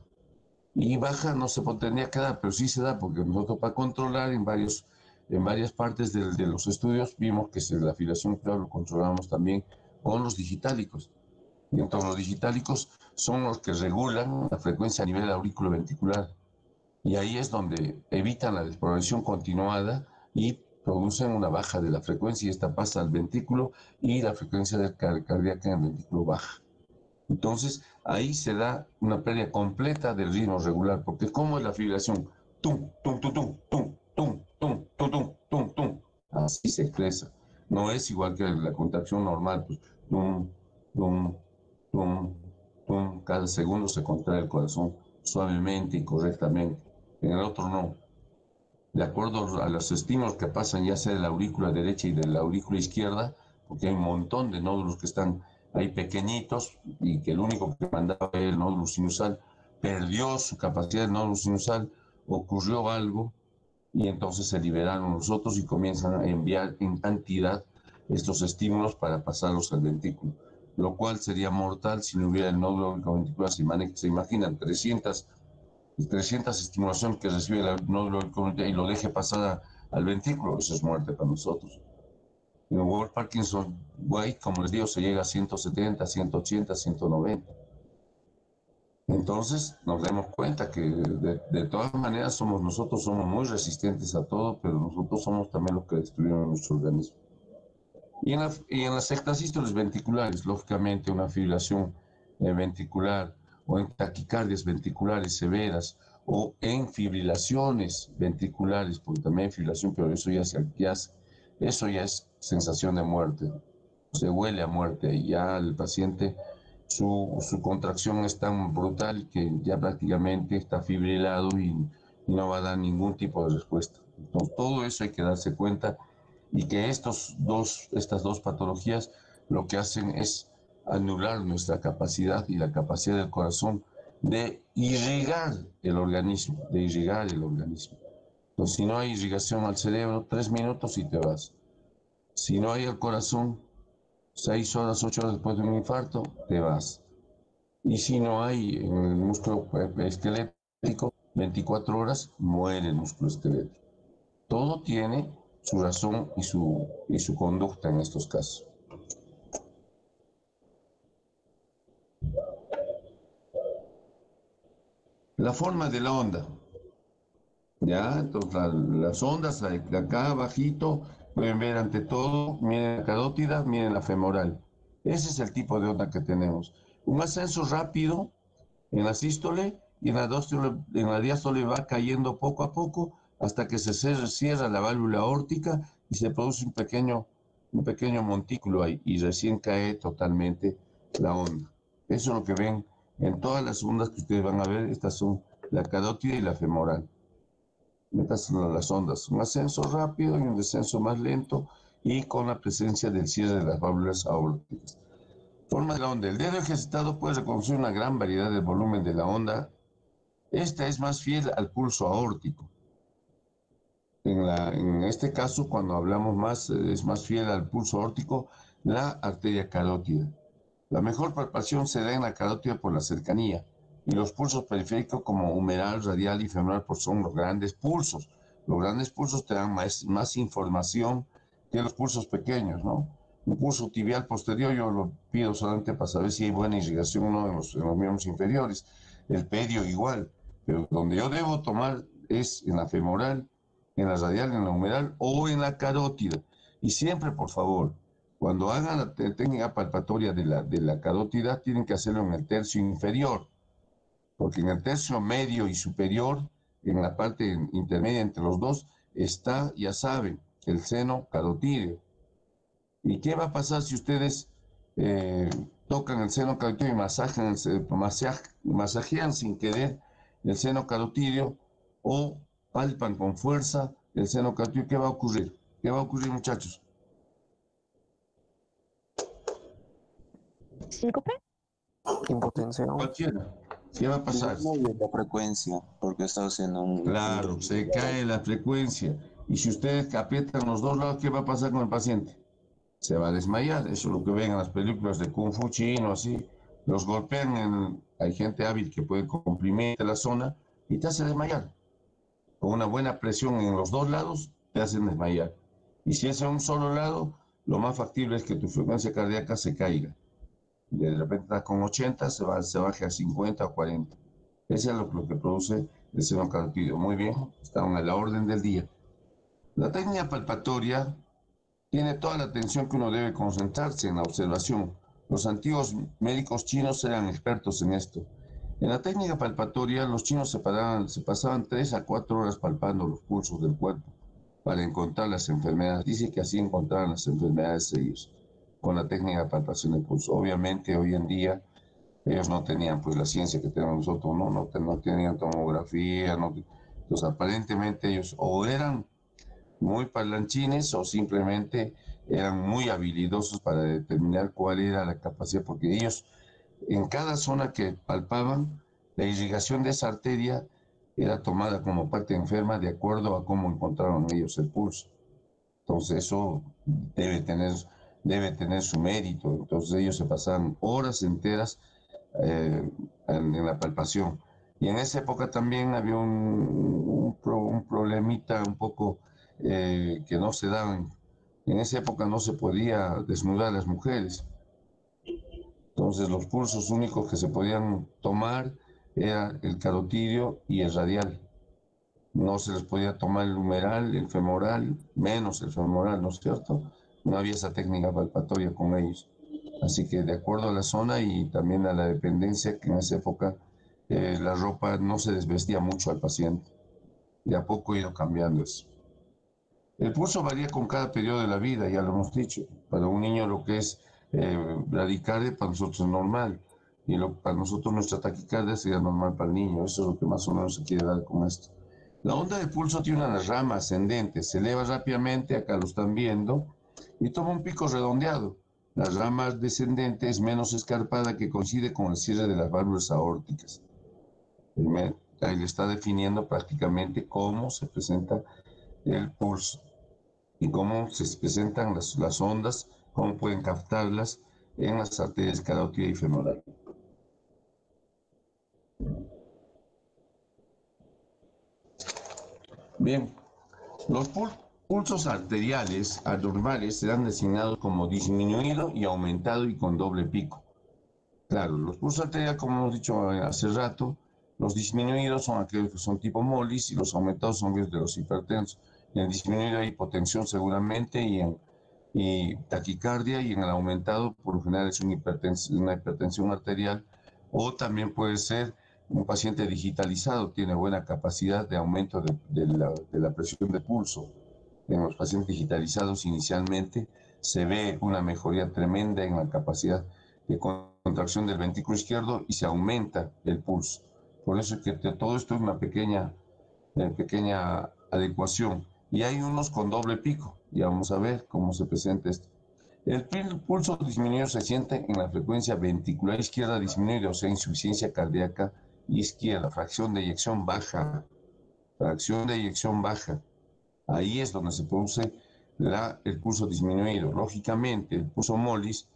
Y baja no se tendría que dar, pero sí se da porque nosotros para controlar en varias partes de los estudios vimos que la fibrilación auricular lo controlamos también con los digitálicos. Y entonces los digitálicos son los que regulan la frecuencia a nivel auriculoventricular. Y ahí es donde evitan la desprogresión continuada y producen una baja de la frecuencia, y esta pasa al ventrículo y la frecuencia cardíaca en el ventrículo baja. Entonces ahí se da una pérdida completa del ritmo regular, porque ¿cómo es la fibrilación? Tum, tum, tum, tum, tum, tum, tum, tum, tum, tum, tum. Así se expresa. No es igual que la contracción normal, pues tum, tum, tum, tum. Cada segundo se contrae el corazón suavemente y correctamente. En el otro no. De acuerdo a los estímulos que pasan ya sea de la aurícula derecha y de la aurícula izquierda, porque hay un montón de nódulos que están ahí pequeñitos y que el único que mandaba era el nódulo sinusal, perdió su capacidad del nódulo sinusal, ocurrió algo y entonces se liberaron los otros y comienzan a enviar en cantidad estos estímulos para pasarlos al ventrículo, lo cual sería mortal si no hubiera el nódulo ventricular. Se imaginan 300 estimulaciones que recibe el nódulo y lo deje pasar al ventrículo, eso es muerte para nosotros. En el World Parkinson White, como les digo, se llega a 170, 180, 190. Entonces nos damos cuenta que de todas maneras nosotros somos muy resistentes a todo, pero nosotros somos también los que destruyen nuestro organismo. Y en las extrasístoles ventriculares, lógicamente una fibrilación ventricular o en taquicardias ventriculares severas o en fibrilaciones ventriculares, porque también hay fibrilación, pero eso ya es sensación de muerte, se huele a muerte y ya el paciente su contracción es tan brutal que ya prácticamente está fibrilado y no va a dar ningún tipo de respuesta. Entonces, todo eso hay que darse cuenta y que estas dos patologías lo que hacen es anular nuestra capacidad y la capacidad del corazón de irrigar el organismo, Entonces, si no hay irrigación al cerebro, 3 minutos y te vas. Si no hay al corazón, 6 horas, 8 horas después de un infarto, te vas. Y si no hay en el músculo esquelético, 24 horas, muere el músculo esquelético. Todo tiene su razón y su conducta en estos casos. La forma de la onda. ¿Ya? Entonces, las ondas de acá abajito pueden ver ante todo, miren la carótida, miren la femoral. Ese es el tipo de onda que tenemos. Un ascenso rápido en la sístole y en la diástole va cayendo poco a poco hasta que se cierra la válvula aórtica y se produce un pequeño montículo ahí y recién cae totalmente la onda. Eso es lo que ven en todas las ondas que ustedes van a ver. Estas son la carótida y la femoral. Estas son las ondas, un ascenso rápido y un descenso más lento y con la presencia del cierre de las válvulas aórticas. Forma de la onda. El dedo ejercitado puede reconocer una gran variedad del volumen de la onda. Esta es más fiel al pulso aórtico. En este caso, cuando hablamos más, es más fiel al pulso aórtico la arteria carótida. La mejor palpación se da en la carótida por la cercanía y los pulsos periféricos como humeral, radial y femoral son los grandes pulsos. Los grandes pulsos te dan más información que los pulsos pequeños, ¿no? Un pulso tibial posterior yo lo pido solamente para saber si hay buena irrigación o no en los miembros inferiores. El pedio igual, pero donde yo debo tomar es en la femoral, en la radial, en la humeral o en la carótida. Y siempre, por favor, cuando hagan la técnica palpatoria de la carótida, tienen que hacerlo en el tercio inferior, porque en el tercio medio y superior, en la parte intermedia entre los dos, está, ya saben, el seno carotídeo. ¿Y qué va a pasar si ustedes tocan el seno carotídeo y masajean sin querer el seno carotídeo o palpan con fuerza el seno carotídeo? ¿Qué va a ocurrir? ¿Qué va a ocurrir, muchachos? ¿Síncope? Impotencia. Cualquiera. ¿Qué va a pasar? Disminuye la frecuencia porque está haciendo un... Claro, se cae la frecuencia. Y si ustedes aprietan los dos lados, ¿qué va a pasar con el paciente? Se va a desmayar. Eso es lo que ven en las películas de Kung Fu chino, así. Los golpean, hay gente hábil que puede comprimir la zona y te hace desmayar. Con una buena presión en los dos lados, te hacen desmayar. Y si es en un solo lado, lo más factible es que tu frecuencia cardíaca se caiga. De repente está con 80, se baje a 50 o 40. Eso es lo que produce el seno carotídeo. Muy bien, están a la orden del día. La técnica palpatoria tiene toda la atención que uno debe concentrarse en la observación. Los antiguos médicos chinos eran expertos en esto. En la técnica palpatoria, los chinos se pasaban 3 a 4 horas palpando los pulsos del cuerpo para encontrar las enfermedades. Dice que así encontraban las enfermedades ellos, con la técnica de palpación del pulso. Obviamente, hoy en día, ellos no tenían pues la ciencia que tenemos nosotros, no tenían tomografía, entonces aparentemente ellos o eran muy parlanchines o simplemente eran muy habilidosos para determinar cuál era la capacidad, porque ellos en cada zona que palpaban, la irrigación de esa arteria era tomada como parte enferma de acuerdo a cómo encontraron ellos el pulso. Entonces eso debe tener su mérito. Entonces ellos se pasaban horas enteras en la palpación. Y en esa época también había un problemita un poco que no se daban. En esa época no se podía desnudar a las mujeres. Entonces los pulsos únicos que se podían tomar era el carotídeo y el radial. No se les podía tomar el humeral, el femoral, menos el femoral, ¿no es cierto? No había esa técnica palpatoria con ellos. Así que de acuerdo a la zona y también a la dependencia, que en esa época la ropa no se desvestía mucho al paciente. De a poco ha ido cambiando eso. El pulso varía con cada periodo de la vida, ya lo hemos dicho. Para un niño lo que es bradicardia para nosotros es normal. Y para nosotros nuestra taquicardia sería normal para el niño. Eso es lo que más o menos se quiere dar con esto. La onda de pulso tiene una rama ascendente, se eleva rápidamente, acá lo están viendo, y toma un pico redondeado. La rama descendente es menos escarpada, que coincide con el cierre de las válvulas aórticas. Ahí le está definiendo prácticamente cómo se presenta el pulso y cómo se presentan las ondas, cómo pueden captarlas en las arterias carótida y femoral. Bien, los pulsos arteriales anormales serán designados como disminuido y aumentado y con doble pico. Claro, los pulsos arteriales, como hemos dicho hace rato, los disminuidos son aquellos que son tipo molis y los aumentados son los de los hipertensos. En el disminuido hay hipotensión seguramente y taquicardia, y en el aumentado por lo general es una hipertensión arterial, o también puede ser un paciente digitalizado, tiene buena capacidad de aumento de la presión de pulso. En los pacientes digitalizados inicialmente se ve una mejoría tremenda en la capacidad de contracción del ventrículo izquierdo y se aumenta el pulso. Por eso es que todo esto es una pequeña adecuación. Y hay unos con doble pico, y vamos a ver cómo se presenta esto. El pulso disminuido se siente en la frecuencia ventricular izquierda disminuida, o sea, insuficiencia cardíaca izquierda, fracción de eyección baja, fracción de eyección baja. Ahí es donde se produce el pulso disminuido. Lógicamente, el pulso molis,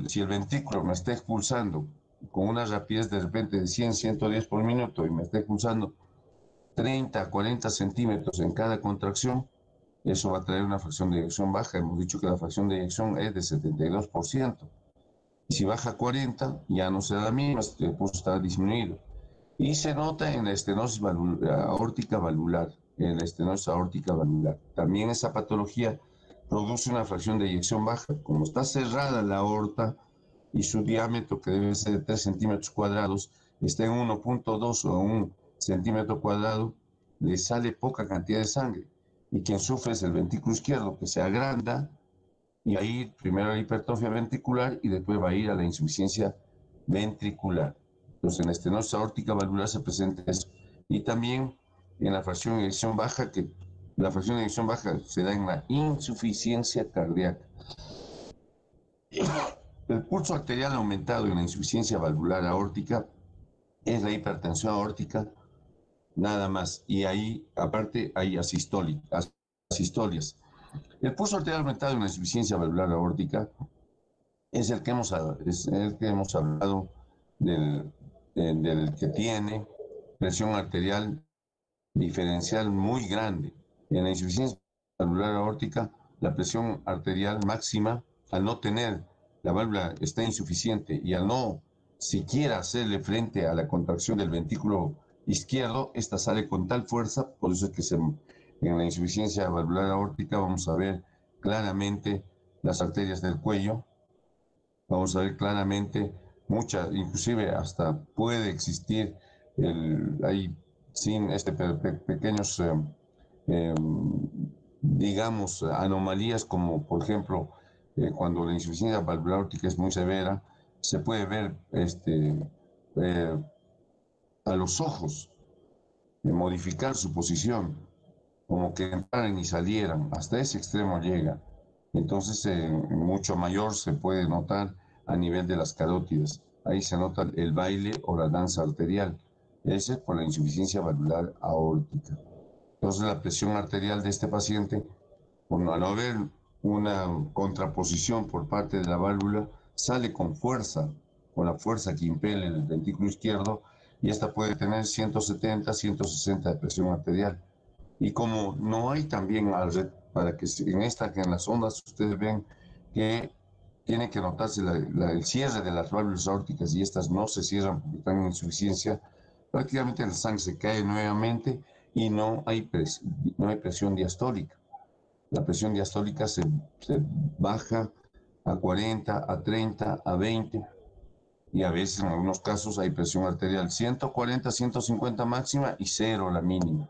si el ventrículo me está expulsando con una rapidez de repente de 100, 110 por minuto y me está expulsando 30 a 40 centímetros en cada contracción, eso va a traer una fracción de eyección baja. Hemos dicho que la fracción de eyección es de 72%. Y si baja a 40, ya no será la misma, el pulso estará disminuido. Y se nota en la estenosis aórtica valvular, en la estenosis aórtica valvular. También esa patología produce una fracción de eyección baja. Como está cerrada la aorta y su diámetro, que debe ser de 3 centímetros cuadrados, está en 1.2 o 1 centímetro cuadrado, le sale poca cantidad de sangre. Y quien sufre es el ventrículo izquierdo, que se agranda, y ahí primero la hipertrofia ventricular y después va a ir a la insuficiencia ventricular. Entonces, en la estenosis aórtica valvular se presenta eso. Y también en la fracción de eyección baja, que la fracción de eyección baja se da en la insuficiencia cardíaca. El pulso arterial aumentado en la insuficiencia valvular aórtica es la hipertensión aórtica, nada más. Y ahí, aparte, hay asistolias. El pulso arterial aumentado en la insuficiencia valvular aórtica es el que hemos hablado del que tiene presión arterial diferencial muy grande. En la insuficiencia valvular aórtica, la presión arterial máxima, al no tener, la válvula está insuficiente y al no siquiera hacerle frente a la contracción del ventrículo izquierdo, esta sale con tal fuerza. Por eso es que en la insuficiencia valvular aórtica vamos a ver claramente las arterias del cuello, vamos a ver claramente muchas, inclusive hasta puede existir hay sin pequeños eh, digamos anomalías, como por ejemplo cuando la insuficiencia valvular aórtica es muy severa, se puede ver eh, a los ojos modificar su posición, como que entraran y salieran, hasta ese extremo llega. Entonces, mucho mayor se puede notar a nivel de las carótidas. Ahí se nota el baile o la danza arterial. Ese es por la insuficiencia valvular aórtica. Entonces, la presión arterial de este paciente, al no haber una contraposición por parte de la válvula, sale con fuerza, con la fuerza que impele el ventrículo izquierdo, y esta puede tener 170, 160 de presión arterial. Y como no hay también, para que en las ondas ustedes ven que tiene que notarse el cierre de las válvulas aórticas, y estas no se cierran porque están en insuficiencia, prácticamente la sangre se cae nuevamente y no hay presión diastólica. La presión diastólica se baja a 40, a 30, a 20, y a veces en algunos casos hay presión arterial 140, 150 máxima y 0 la mínima.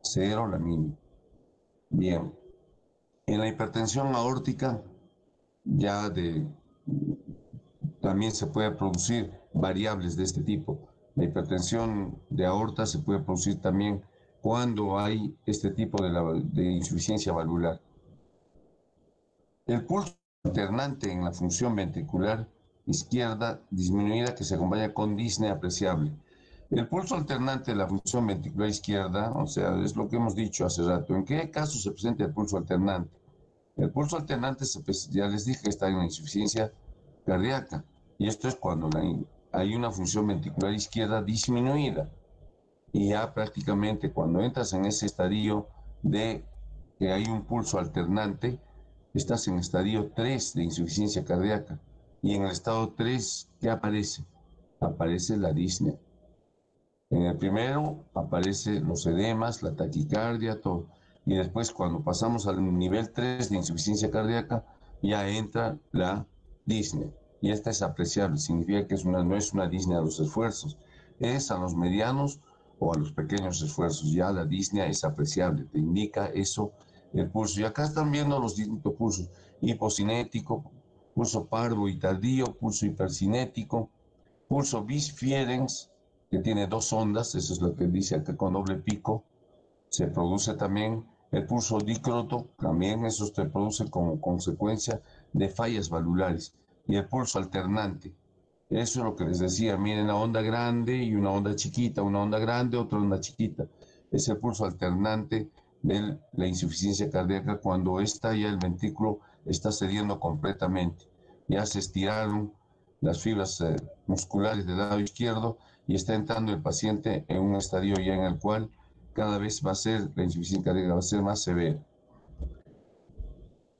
0 la mínima. Bien. En la hipertensión aórtica, ya también se puede producir variables de este tipo. La hipertensión de aorta se puede producir también cuando hay este tipo de insuficiencia valvular. El pulso alternante en la función ventricular izquierda disminuida que se acompaña con disnea apreciable. El pulso alternante de la función ventricular izquierda, o sea, es lo que hemos dicho hace rato. ¿En qué caso se presenta el pulso alternante? El pulso alternante, ya les dije, está en la insuficiencia cardíaca. Y esto es cuando hay una función ventricular izquierda disminuida. Y ya prácticamente cuando entras en ese estadio de que hay un pulso alternante, estás en estadio 3 de insuficiencia cardíaca. Y en el estado 3, ¿qué aparece? Aparece la disnea. En el primero aparecen los edemas, la taquicardia, todo. Y después cuando pasamos al nivel 3 de insuficiencia cardíaca, ya entra la disnea. Y esta es apreciable, significa que no es una disnea a los esfuerzos, es a los medianos o a los pequeños esfuerzos. Ya la disnea es apreciable, te indica eso el pulso. Y acá están viendo los distintos pulsos: hipocinético, pulso parvo y tardío, pulso hipercinético, pulso bisfierens, que tiene dos ondas, eso es lo que dice acá con doble pico. Se produce también el pulso dícroto, también eso se produce como consecuencia de fallas valvulares. Y el pulso alternante, eso es lo que les decía, miren, una onda grande y una onda chiquita, una onda grande, otra onda chiquita. Es el pulso alternante de la insuficiencia cardíaca cuando está ya el ventrículo está cediendo completamente. Ya se estiraron las fibras musculares del lado izquierdo y está entrando el paciente en un estadio ya en el cual cada vez va a ser, la insuficiencia cardíaca va a ser más severa.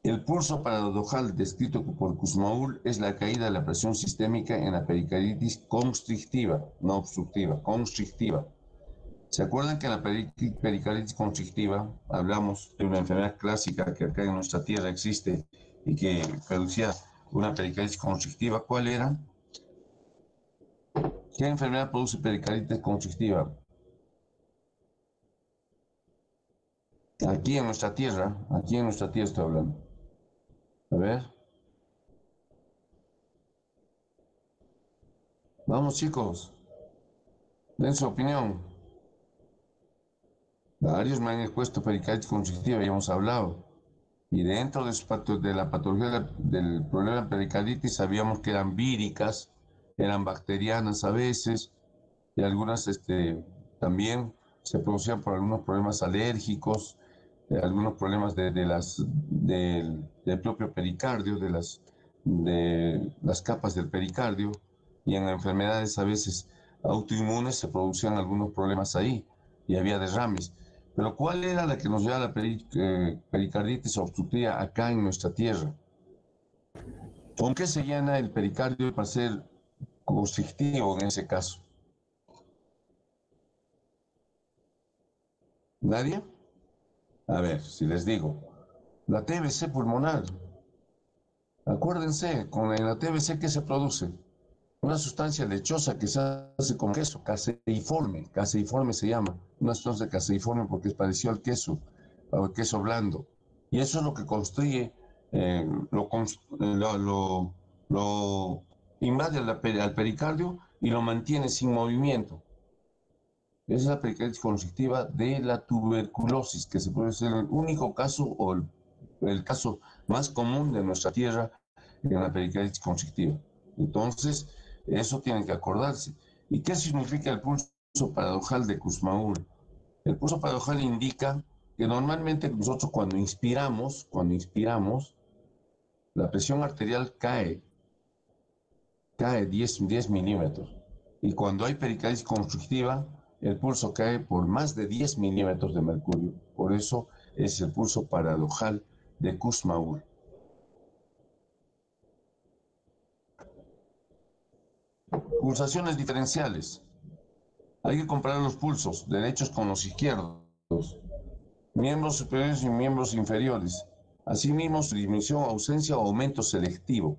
El pulso paradojal descrito por Kussmaul es la caída de la presión sistémica en la pericarditis constrictiva, no obstructiva, constrictiva. ¿Se acuerdan que en la pericarditis constrictiva hablamos de una enfermedad clásica que acá en nuestra tierra existe y que producía una pericarditis constrictiva? ¿Cuál era? ¿Qué enfermedad produce pericarditis constrictiva? Aquí en nuestra tierra estoy hablando. A ver. Vamos, chicos, den su opinión. Varios me han expuesto pericarditis constrictiva, ya hemos hablado. Y dentro de la patología del problema de pericarditis sabíamos que eran víricas, eran bacterianas a veces, y algunas también se producían por algunos problemas alérgicos, algunos problemas del propio pericardio, de las capas del pericardio, y en enfermedades a veces autoinmunes se producían algunos problemas ahí y había derrames. Pero ¿cuál era la que nos lleva a la pericarditis obstructiva acá en nuestra tierra? ¿Con qué se llena el pericardio para ser constrictivo en ese caso? ¿Nadie? A ver, si les digo, la TBC pulmonar. Acuérdense, en la TBC, ¿qué se produce? Una sustancia lechosa que se hace con queso, caseiforme se llama, una sustancia caseiforme porque es parecido al queso blando. Y eso es lo que construye, lo invade al pericardio y lo mantiene sin movimiento. Esa es la pericarditis constrictiva de la tuberculosis, que se puede ser el único caso o el caso más común de nuestra tierra en la pericarditis constrictiva. Entonces, eso tienen que acordarse. ¿Y qué significa el pulso paradojal de Kussmaul? El pulso paradojal indica que normalmente nosotros cuando inspiramos, la presión arterial cae 10 milímetros. Y cuando hay pericarditis constrictiva, el pulso cae por más de 10 milímetros de mercurio. Por eso es el pulso paradojal de Kussmaul. Pulsaciones diferenciales. Hay que comparar los pulsos derechos con los izquierdos, miembros superiores y miembros inferiores. Asimismo, su disminución, ausencia o aumento selectivo.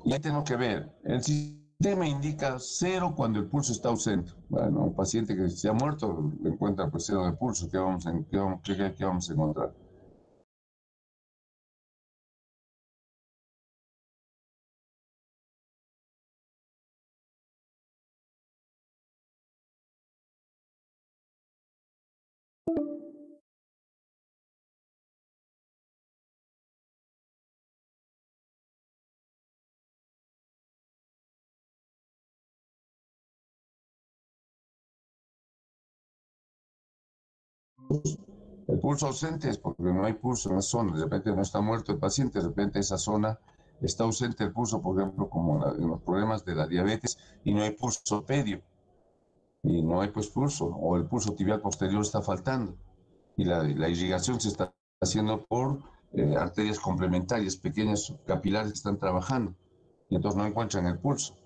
Y ahí tenemos que ver, el sistema indica 0 cuando el pulso está ausente. Bueno, un paciente que se ha muerto le encuentra pues 0 de pulso, ¿qué vamos a encontrar? El pulso ausente es porque no hay pulso en la zona, de repente no está muerto el paciente, de repente esa zona está ausente el pulso, por ejemplo, como en los problemas de la diabetes, y no hay pulso pedio, y no hay pues pulso, o el pulso tibial posterior está faltando, y la irrigación se está haciendo por arterias complementarias, pequeñas capilares que están trabajando, y entonces no encuentran el pulso.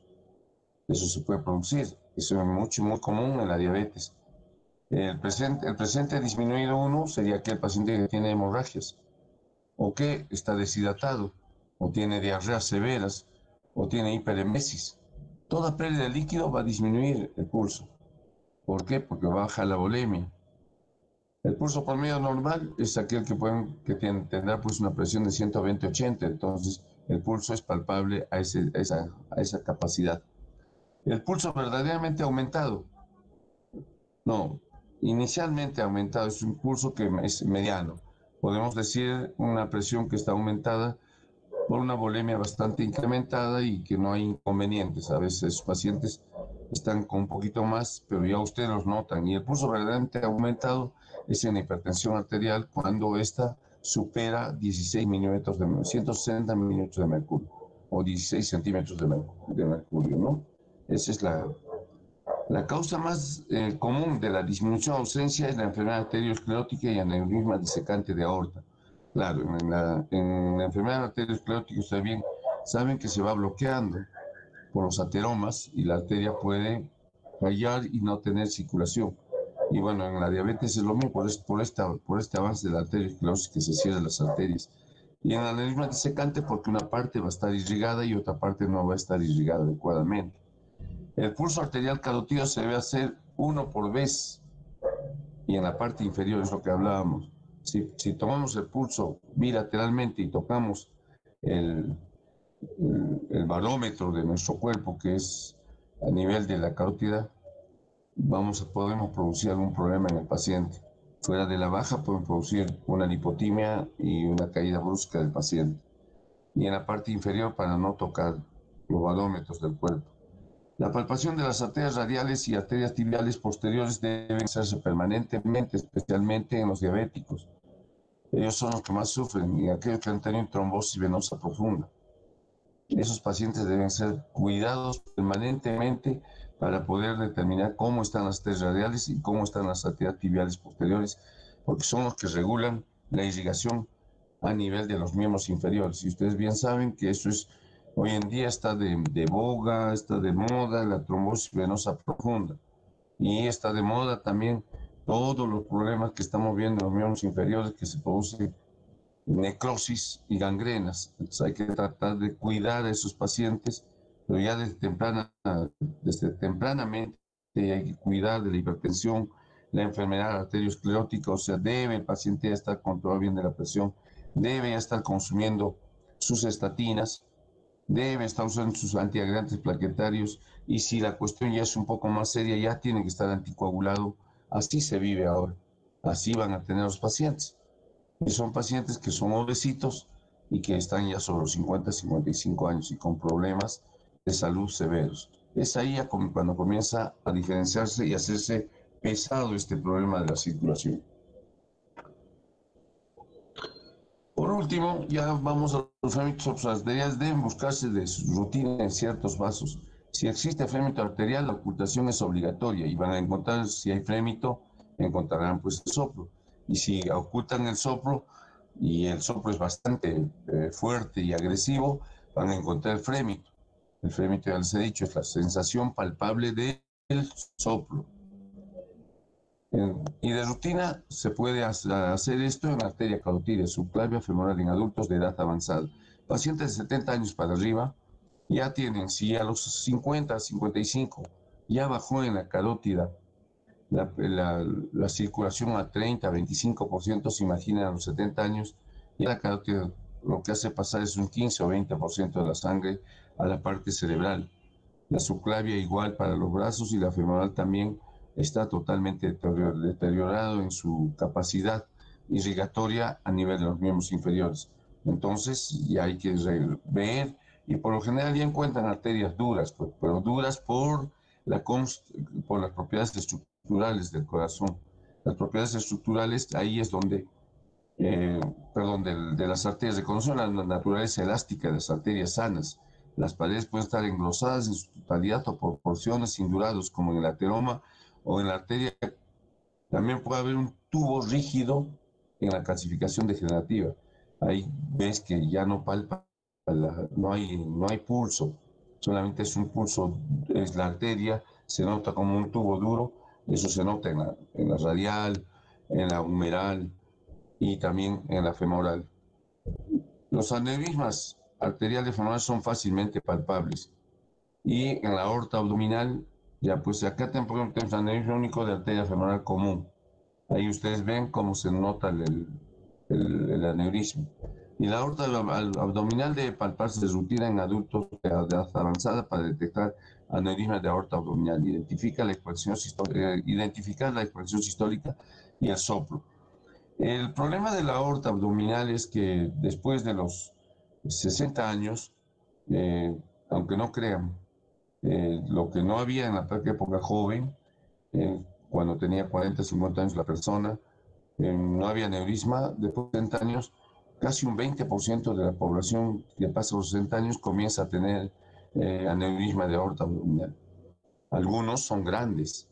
Eso se puede producir, eso es muy común en la diabetes. El presente disminuido 1 sería aquel paciente que tiene hemorragias, o que está deshidratado, o tiene diarreas severas, o tiene hiperemesis. Toda pérdida de líquido va a disminuir el pulso. ¿Por qué? Porque baja la volemia. El pulso promedio normal es aquel tendrá pues una presión de 120-80, entonces el pulso es palpable a esa capacidad. El pulso verdaderamente aumentado, no, inicialmente aumentado, es un pulso que es mediano. Podemos decir una presión que está aumentada por una volemia bastante incrementada y que no hay inconvenientes. A veces los pacientes están con un poquito más, pero ya ustedes los notan. Y el pulso verdaderamente aumentado es en hipertensión arterial cuando esta supera 16 milímetros de 160 milímetros de mercurio o 16 centímetros de mercurio, ¿no? Esa es la causa más común de la disminución o ausencia es la enfermedad arteriosclerótica y aneurisma disecante de aorta. Claro, en la enfermedad arteriosclerótica ustedes bien saben que se va bloqueando por los ateromas y la arteria puede fallar y no tener circulación. Y bueno, en la diabetes es lo mismo por este avance de la arteriosclerosis que se cierran las arterias. Y en el aneurisma disecante porque una parte va a estar irrigada y otra parte no va a estar irrigada adecuadamente. El pulso arterial carotido se debe hacer 1 por vez y en la parte inferior es lo que hablábamos. Si tomamos el pulso bilateralmente y tocamos el, el barómetro de nuestro cuerpo, que es a nivel de la carótida, podemos producir algún problema en el paciente. Fuera de la baja podemos producir una lipotimia y una caída brusca del paciente. Y en la parte inferior para no tocar los barómetros del cuerpo. La palpación de las arterias radiales y arterias tibiales posteriores deben hacerse permanentemente, especialmente en los diabéticos. Ellos son los que más sufren y aquellos que han tenido trombosis venosa profunda. Esos pacientes deben ser cuidados permanentemente para poder determinar cómo están las arterias radiales y cómo están las arterias tibiales posteriores, porque son los que regulan la irrigación a nivel de los miembros inferiores. Y ustedes bien saben que eso es, hoy en día está de boga, está de moda la trombosis venosa profunda. Y está de moda también todos los problemas que estamos viendo en los miembros inferiores que se producen necrosis y gangrenas. Entonces hay que tratar de cuidar a esos pacientes, pero ya desde tempranamente hay que cuidar de la hipertensión, la enfermedad arteriosclerótica, o sea, debe el paciente ya estar controlado bien de la presión, debe ya estar consumiendo sus estatinas, debe estar usando sus antiagregantes plaquetarios y si la cuestión ya es un poco más seria, ya tiene que estar anticoagulado. Así se vive ahora, así van a tener los pacientes. Y son pacientes que son obesitos y que están ya sobre los 50, 55 años y con problemas de salud severos. Es ahí cuando comienza a diferenciarse y hacerse pesado este problema de la circulación. Por último, ya vamos a los fémitos arteriales. Deben buscarse de su rutina en ciertos vasos. Si existe frémito arterial, la ocultación es obligatoria y van a encontrar, si hay frémito, encontrarán pues el soplo. Y si ocultan el soplo, y el soplo es bastante fuerte y agresivo, van a encontrar el frémito. El frémito, ya les he dicho, es la sensación palpable del soplo. Y de rutina se puede hacer esto en arteria carotidia subclavia femoral en adultos de edad avanzada. Pacientes de 70 años para arriba ya tienen, si a los 50, 55 ya bajó en la carótida la circulación a 30, 25%, se imaginan a los 70 años, ya la carótida lo que hace pasar es un 15 o 20% de la sangre a la parte cerebral. La subclavia igual para los brazos y la femoral también está totalmente deteriorado en su capacidad irrigatoria a nivel de los miembros inferiores. Entonces ya hay que ver, y por lo general ya encuentran arterias duras, pero duras por por las propiedades estructurales del corazón. Las propiedades estructurales, ahí es donde, perdón, de las arterias, reconocen la naturaleza elástica de las arterias sanas. Las paredes pueden estar engrosadas en su totalidad o por porciones indurados, como en el ateroma o en la arteria. También puede haber un tubo rígido en la calcificación degenerativa. Ahí ves que ya no palpa, no hay pulso, solamente es un pulso, es la arteria, se nota como un tubo duro, eso se nota en la radial, en la humeral y también en la femoral. Los aneurismas arteriales femorales son fácilmente palpables. Y en la aorta abdominal, ya pues acá tenemos aneurisma único de arteria femoral común. Ahí ustedes ven cómo se nota el aneurisma. Y la aorta abdominal debe palparse de rutina en adultos de edad avanzada para detectar aneurismas de aorta abdominal. Identificar la expansión sistólica y el soplo. El problema de la aorta abdominal es que después de los 60 años, aunque no crean, lo que no había en la época joven, cuando tenía 40, 50 años la persona, no había aneurisma. Después de 60 años, casi un 20% de la población que pasa los 60 años comienza a tener aneurisma de aorta abdominal. Algunos son grandes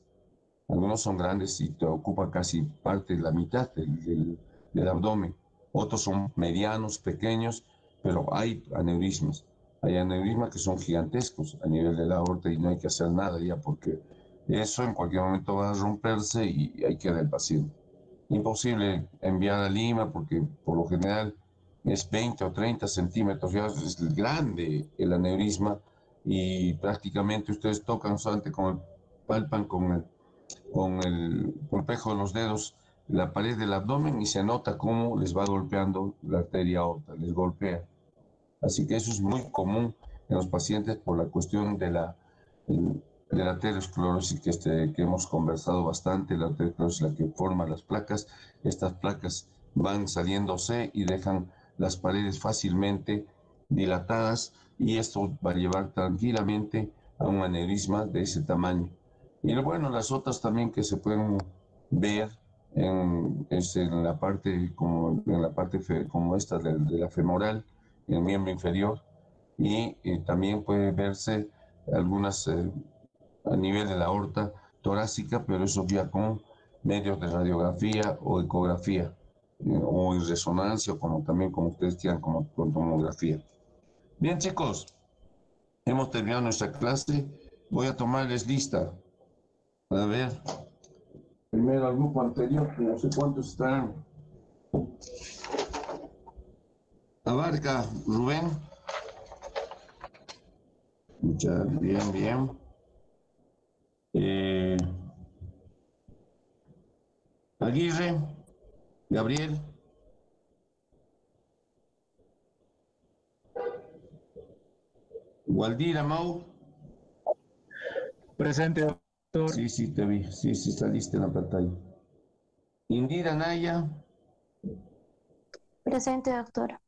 y te ocupan casi parte de la mitad del abdomen. Otros son medianos, pequeños, pero hay aneurismas. Hay aneurismas que son gigantescos a nivel de la aorta y no hay que hacer nada ya porque eso en cualquier momento va a romperse y ahí queda el paciente. Imposible enviar a Lima porque por lo general es 20 o 30 centímetros, ya es grande el aneurisma y prácticamente ustedes tocan solamente palpan con el espejo de los dedos la pared del abdomen y se nota cómo les va golpeando la arteria aorta, les golpea. Así que eso es muy común en los pacientes por la cuestión de la aterosclerosis que hemos conversado bastante. La aterosclerosis es la que forma las placas. Estas placas van saliéndose y dejan las paredes fácilmente dilatadas y esto va a llevar tranquilamente a un aneurisma de ese tamaño. Y bueno, las otras también que se pueden ver es en la parte como esta de la femoral, en el miembro inferior, y también puede verse algunas a nivel de la aorta torácica, pero eso ya con medios de radiografía o ecografía, o en resonancia, o también como ustedes quieran, como con tomografía. Bien, chicos, hemos terminado nuestra clase. Voy a tomarles lista. A ver, primero al grupo anterior, que no sé cuántos están. Abarca, Rubén. Bien, bien. Aguirre, Gabriel. Gualdira, Mau. Presente, doctor. Sí, sí, te vi. Sí, sí, saliste en la pantalla. Indira, Naya. Presente, doctor.